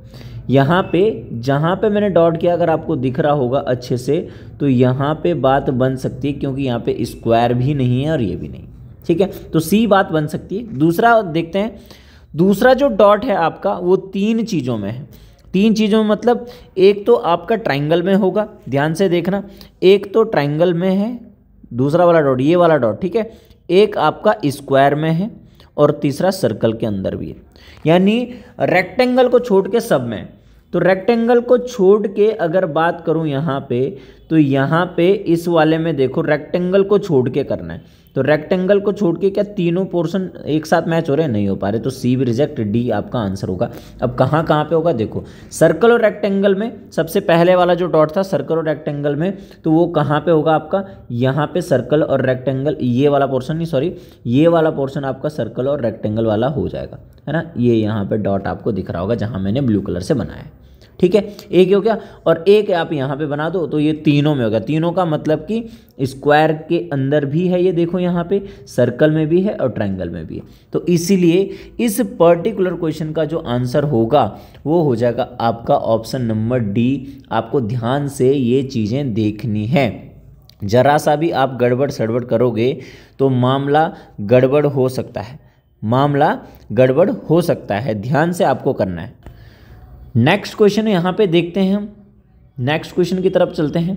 Speaker 1: यहाँ पे जहाँ पे मैंने डॉट किया, अगर आपको दिख रहा होगा अच्छे से, तो यहाँ पे बात बन सकती है क्योंकि यहाँ पे स्क्वायर भी नहीं है और ये भी नहीं, ठीक है। तो सी बात बन सकती है। दूसरा देखते हैं, दूसरा जो डॉट है आपका वो तीन चीज़ों में है। तीन चीज़ों में मतलब एक तो आपका ट्राइंगल में होगा, ध्यान से देखना, एक तो ट्राइंगल में है दूसरा वाला डॉट, ये वाला डॉट, ठीक है। एक आपका स्क्वायर में है और तीसरा सर्कल के अंदर भी है। यानी रेक्टेंगल को छोड़ के सब में। तो रेक्टेंगल को छोड़ के अगर बात करूं यहाँ पे, तो यहाँ पे इस वाले में देखो रेक्टेंगल को छोड़ के करना है। तो रेक्टेंगल को छोड़ के क्या तीनों पोर्शन एक साथ मैच हो रहे हैं? नहीं हो पा रहे। तो सी भी रिजेक्ट, डी आपका आंसर होगा। अब कहाँ कहाँ पे होगा देखो, सर्कल और रेक्टेंगल में सबसे पहले वाला जो डॉट था सर्कल और रेक्टेंगल में, तो वो कहाँ पे होगा आपका, यहाँ पे सर्कल और रेक्टेंगल, ये वाला पोर्शन नहीं, सॉरी, ये वाला पोर्शन आपका सर्कल और रेक्टेंगल वाला हो जाएगा, है ना। ये यहाँ पे डॉट आपको दिख रहा होगा जहाँ मैंने ब्लू कलर से बनाया है, ठीक है। एक हो गया और एक आप यहाँ पे बना दो तो ये तीनों में होगा। तीनों का मतलब कि स्क्वायर के अंदर भी है, ये देखो यहाँ पे सर्कल में भी है और ट्रायंगल में भी है। तो इसीलिए इस पर्टिकुलर क्वेश्चन का जो आंसर होगा वो हो जाएगा आपका ऑप्शन नंबर डी। आपको ध्यान से ये चीज़ें देखनी है। जरा सा भी आप गड़बड़ सड़बड़ करोगे तो मामला गड़बड़ हो सकता है, मामला गड़बड़ हो सकता है। ध्यान से आपको करना है। नेक्स्ट क्वेश्चन यहाँ पे देखते हैं हम, नेक्स्ट क्वेश्चन की तरफ चलते हैं।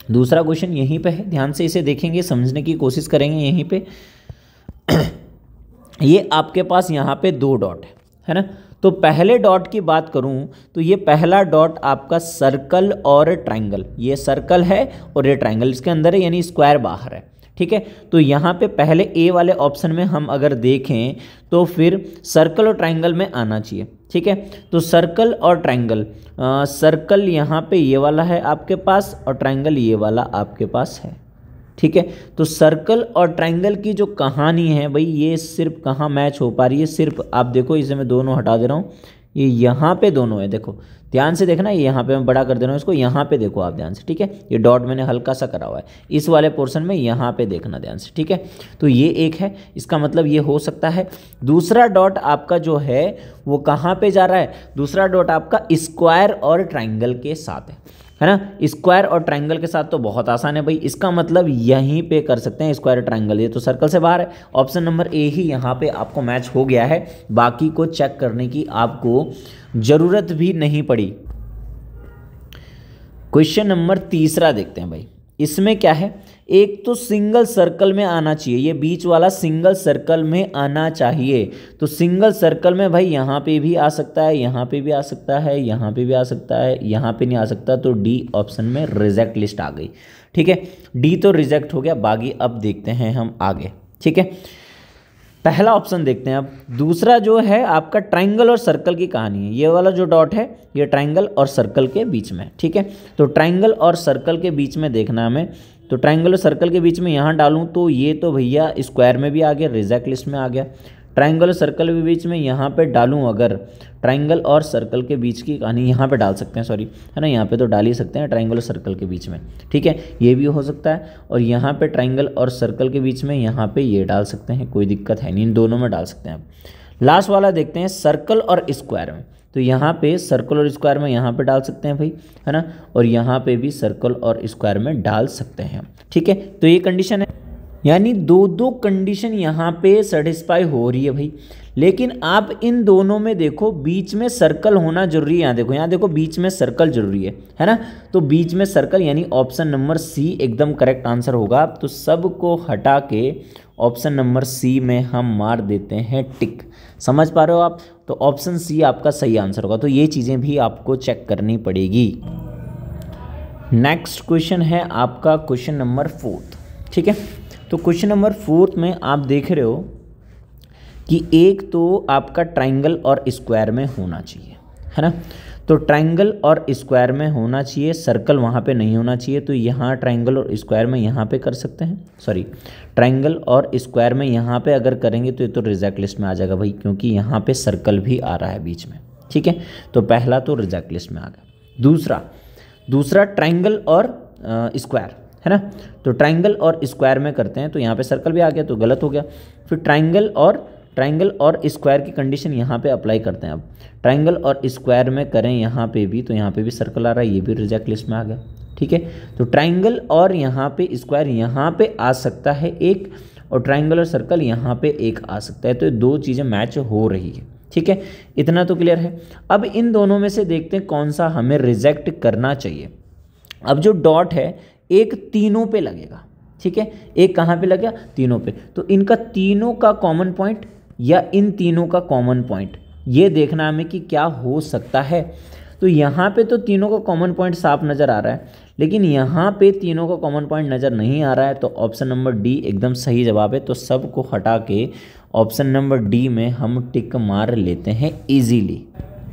Speaker 1: दूसरा क्वेश्चन यहीं पे है, ध्यान से इसे देखेंगे, समझने की कोशिश करेंगे। यहीं पे ये आपके पास यहाँ पे दो डॉट है ना। तो पहले डॉट की बात करूँ तो ये पहला डॉट आपका सर्कल और ट्रायंगल, ये सर्कल है और ये ट्रायंगल इसके अंदर है, यानी स्क्वायर बाहर है, ठीक है। तो यहाँ पे पहले ए वाले ऑप्शन में हम अगर देखें तो फिर सर्कल और ट्रायंगल में आना चाहिए, ठीक है। तो सर्कल और ट्रायंगल, सर्कल यहाँ पे ये वाला है आपके पास और ट्रायंगल ये वाला आपके पास है, ठीक है। तो सर्कल और ट्रायंगल की जो कहानी है भाई, ये सिर्फ कहाँ मैच हो पा रही है, सिर्फ आप देखो, इसे मैं दोनों हटा दे रहा हूँ, ये यहाँ पे दोनों है, देखो ध्यान से देखना, ये यहाँ पे मैं बड़ा कर दे रहा हूँ इसको, यहाँ पे देखो आप ध्यान से, ठीक है। ये डॉट मैंने हल्का सा करा हुआ है, इस वाले पोर्शन में यहाँ पे देखना ध्यान से, ठीक है। तो ये एक है, इसका मतलब ये हो सकता है। दूसरा डॉट आपका जो है वो कहाँ पे जा रहा है, दूसरा डॉट आपका स्क्वायर और ट्रायंगल के साथ है। है ना। स्क्वायर और ट्रायंगल के साथ तो बहुत आसान है भाई, इसका मतलब यहीं पे कर सकते हैं स्क्वायर ट्रायंगल, ये तो सर्कल से बाहर है। ऑप्शन नंबर ए ही यहाँ पे आपको मैच हो गया है, बाकी को चेक करने की आपको ज़रूरत भी नहीं पड़ी। क्वेश्चन नंबर तीसरा देखते हैं भाई, इसमें क्या है, एक तो सिंगल सर्कल में आना चाहिए, ये बीच वाला सिंगल सर्कल में आना चाहिए। तो सिंगल सर्कल में भाई यहाँ पे भी आ सकता है, यहाँ पे भी आ सकता है, यहाँ पे भी आ सकता है, यहाँ पे नहीं आ सकता, तो डी ऑप्शन में रिजेक्ट लिस्ट आ गई। ठीक है, डी तो रिजेक्ट हो गया, बाकी अब देखते हैं हम आगे। ठीक है, पहला ऑप्शन देखते हैं अब। दूसरा जो है आपका ट्रायंगल और सर्कल की कहानी है, ये वाला जो डॉट है ये ट्रायंगल और सर्कल के बीच में। ठीक है, तो ट्रायंगल और सर्कल के बीच में देखना हमें, तो ट्रायंगल और सर्कल के बीच में यहाँ डालूँ तो ये तो भैया स्क्वायर में भी आ गया, रिजेक्ट लिस्ट में आ गया। ट्रायंगल और सर्कल के बीच में यहाँ पे डालूँ अगर, ट्रायंगल और सर्कल के बीच की कहानी यहाँ पे डाल सकते हैं, सॉरी है ना, यहाँ पे तो डाल ही सकते हैं ट्रायंगल और सर्कल के बीच में। ठीक है, ये भी हो सकता है, और यहाँ पे ट्रायंगल और सर्कल के बीच में यहाँ पे ये डाल सकते हैं, कोई दिक्कत है नहीं, इन दोनों में डाल सकते हैं। अब लास्ट वाला देखते हैं सर्कल और स्क्वायर में, तो यहाँ पे सर्कल और स्क्वायर में यहाँ पे डाल सकते हैं भाई, है ना, और यहाँ पे भी सर्कल और स्क्वायर में डाल सकते हैं। ठीक है, तो ये कंडीशन है, यानी दो दो कंडीशन यहाँ पे सेटिस्फाई हो रही है भाई। लेकिन आप इन दोनों में देखो बीच में सर्कल होना जरूरी है, यहाँ देखो बीच में सर्कल जरूरी है ना, तो बीच में सर्कल यानी ऑप्शन नंबर सी एकदम करेक्ट आंसर होगा। तो सब को हटा के ऑप्शन नंबर सी में हम मार देते हैं टिक। समझ पा रहे हो आप, तो ऑप्शन सी आपका सही आंसर होगा। तो ये चीज़ें भी आपको चेक करनी पड़ेगी। नेक्स्ट क्वेश्चन है आपका क्वेश्चन नंबर 4। ठीक है, तो क्वेश्चन नंबर 4 में आप देख रहे हो कि एक तो आपका ट्रायंगल और स्क्वायर में होना चाहिए, है ना, तो ट्रायंगल और स्क्वायर में होना चाहिए, सर्कल वहाँ पे नहीं होना चाहिए। तो यहाँ ट्रायंगल और स्क्वायर में यहाँ पे कर सकते हैं, सॉरी ट्रायंगल और स्क्वायर में यहाँ पे अगर करेंगे तो ये तो रिजेक्ट लिस्ट में आ जाएगा भाई, क्योंकि यहाँ पे सर्कल भी आ रहा है बीच में। ठीक है, तो पहला तो रिजेक्ट लिस्ट में आ गया। दूसरा ट्रायंगल और स्क्वायर, है ना, तो ट्रायंगल और स्क्वायर में करते हैं तो यहाँ पे सर्कल भी आ गया, तो गलत हो गया। फिर ट्रायंगल और स्क्वायर की कंडीशन यहाँ पे अप्लाई करते हैं। अब ट्रायंगल और स्क्वायर में करें यहाँ पे भी, तो यहाँ पे भी सर्कल आ रहा है, ये भी रिजेक्ट लिस्ट में आ गया। ठीक है, तो ट्रायंगल और यहाँ पे स्क्वायर यहाँ पे आ सकता है एक, और ट्रायंगल और सर्कल यहाँ पे एक आ सकता है, तो ये दो चीज़ें मैच हो रही है। ठीक है, इतना तो क्लियर है। अब इन दोनों में से देखते हैं कौन सा हमें रिजेक्ट करना चाहिए। अब जो डॉट है एक तीनों पे लगेगा, ठीक है, एक कहाँ पे लगेगा, तीनों पे, तो इनका तीनों का कॉमन पॉइंट या इन तीनों का कॉमन पॉइंट ये देखना हमें कि क्या हो सकता है। तो यहाँ पे तो तीनों का कॉमन पॉइंट साफ नज़र आ रहा है, लेकिन यहाँ पे तीनों का कॉमन पॉइंट नज़र नहीं आ रहा है, तो ऑप्शन नंबर डी एकदम सही जवाब है। तो सब को हटा के ऑप्शन नंबर डी में हम टिक मार लेते हैं इजीली।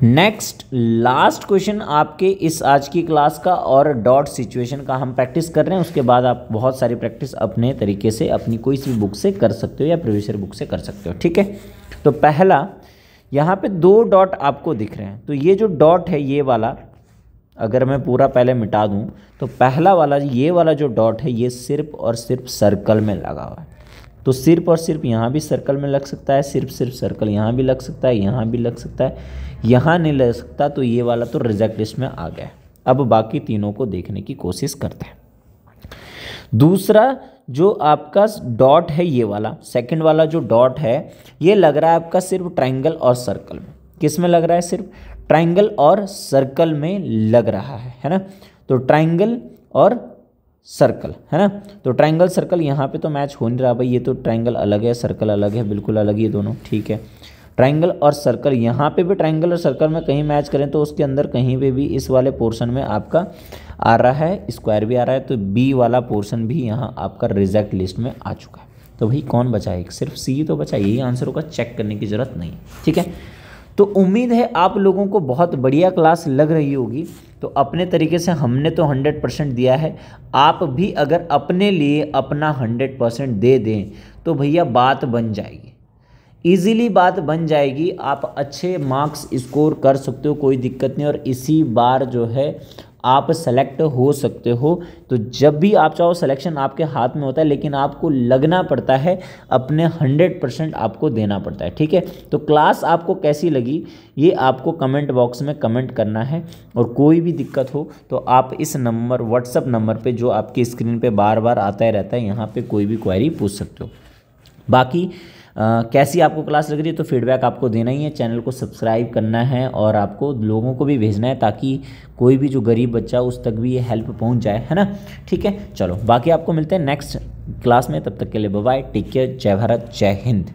Speaker 1: नेक्स्ट लास्ट क्वेश्चन आपके इस आज की क्लास का और डॉट सिचुएशन का हम प्रैक्टिस कर रहे हैं, उसके बाद आप बहुत सारी प्रैक्टिस अपने तरीके से अपनी कोई सी बुक से कर सकते हो या प्रीवियस ईयर बुक से कर सकते हो। ठीक है, तो पहला यहाँ पे दो डॉट आपको दिख रहे हैं, तो ये जो डॉट है ये वाला अगर मैं पूरा पहले मिटा दूँ तो पहला वाला ये वाला जो डॉट है ये सिर्फ और सिर्फ सर्कल में लगा हुआ है, तो सिर्फ और सिर्फ यहाँ भी सर्कल में लग सकता है, सिर्फ सर्कल यहाँ भी लग सकता है, यहाँ भी लग सकता है, यहाँ नहीं लग सकता, तो ये वाला तो रिजेक्ट लिस्ट में आ गया है। अब बाकी तीनों को देखने की कोशिश करते हैं। दूसरा जो आपका डॉट है ये वाला सेकंड वाला जो डॉट है ये लग रहा है आपका सिर्फ ट्रायंगल और सर्कल में। किस में लग रहा है, सिर्फ ट्रायंगल और सर्कल में लग रहा है ना, तो ट्रायंगल और सर्कल, है ना, तो ट्रायंगल सर्कल यहाँ पे तो मैच हो नहीं रहा भाई, ये तो ट्रायंगल अलग है सर्कल अलग है, बिल्कुल अलग ये दोनों। ठीक है, ट्रायंगल और सर्कल यहाँ पे भी ट्रायंगल और सर्कल में कहीं मैच करें तो उसके अंदर कहीं पे भी इस वाले पोर्शन में आपका आ रहा है, स्क्वायर भी आ रहा है, तो बी वाला पोर्शन भी यहाँ आपका रिजेक्ट लिस्ट में आ चुका है। तो भाई कौन बचा है, सिर्फ सी तो बचा, यही आंसर होगा, चेक करने की ज़रूरत नहीं। ठीक है, तो उम्मीद है आप लोगों को बहुत बढ़िया क्लास लग रही होगी। तो अपने तरीके से हमने तो 100% दिया है, आप भी अगर अपने लिए अपना 100% दे दें तो भैया बात बन जाएगी, इजीली बात बन जाएगी, आप अच्छे मार्क्स स्कोर कर सकते हो, कोई दिक्कत नहीं। और इसी बार जो है आप सेलेक्ट हो सकते हो। तो जब भी आप चाहो सिलेक्शन आपके हाथ में होता है, लेकिन आपको लगना पड़ता है, अपने 100% आपको देना पड़ता है। ठीक है, तो क्लास आपको कैसी लगी ये आपको कमेंट बॉक्स में कमेंट करना है। और कोई भी दिक्कत हो तो आप इस नंबर व्हाट्सअप नंबर पे जो आपकी स्क्रीन पे बार बार आता ही रहता है, यहाँ पे कोई भी क्वेरी पूछ सकते हो। बाकी कैसी आपको क्लास लग रही है तो फीडबैक आपको देना ही है, चैनल को सब्सक्राइब करना है और आपको लोगों को भी भेजना है, ताकि कोई भी जो गरीब बच्चा उस तक भी ये हेल्प पहुंच जाए, है ना। ठीक है, चलो बाकी आपको मिलते हैं नेक्स्ट क्लास में, तब तक के लिए बाय बाय, टेक केयर, जय भारत, जय हिंद।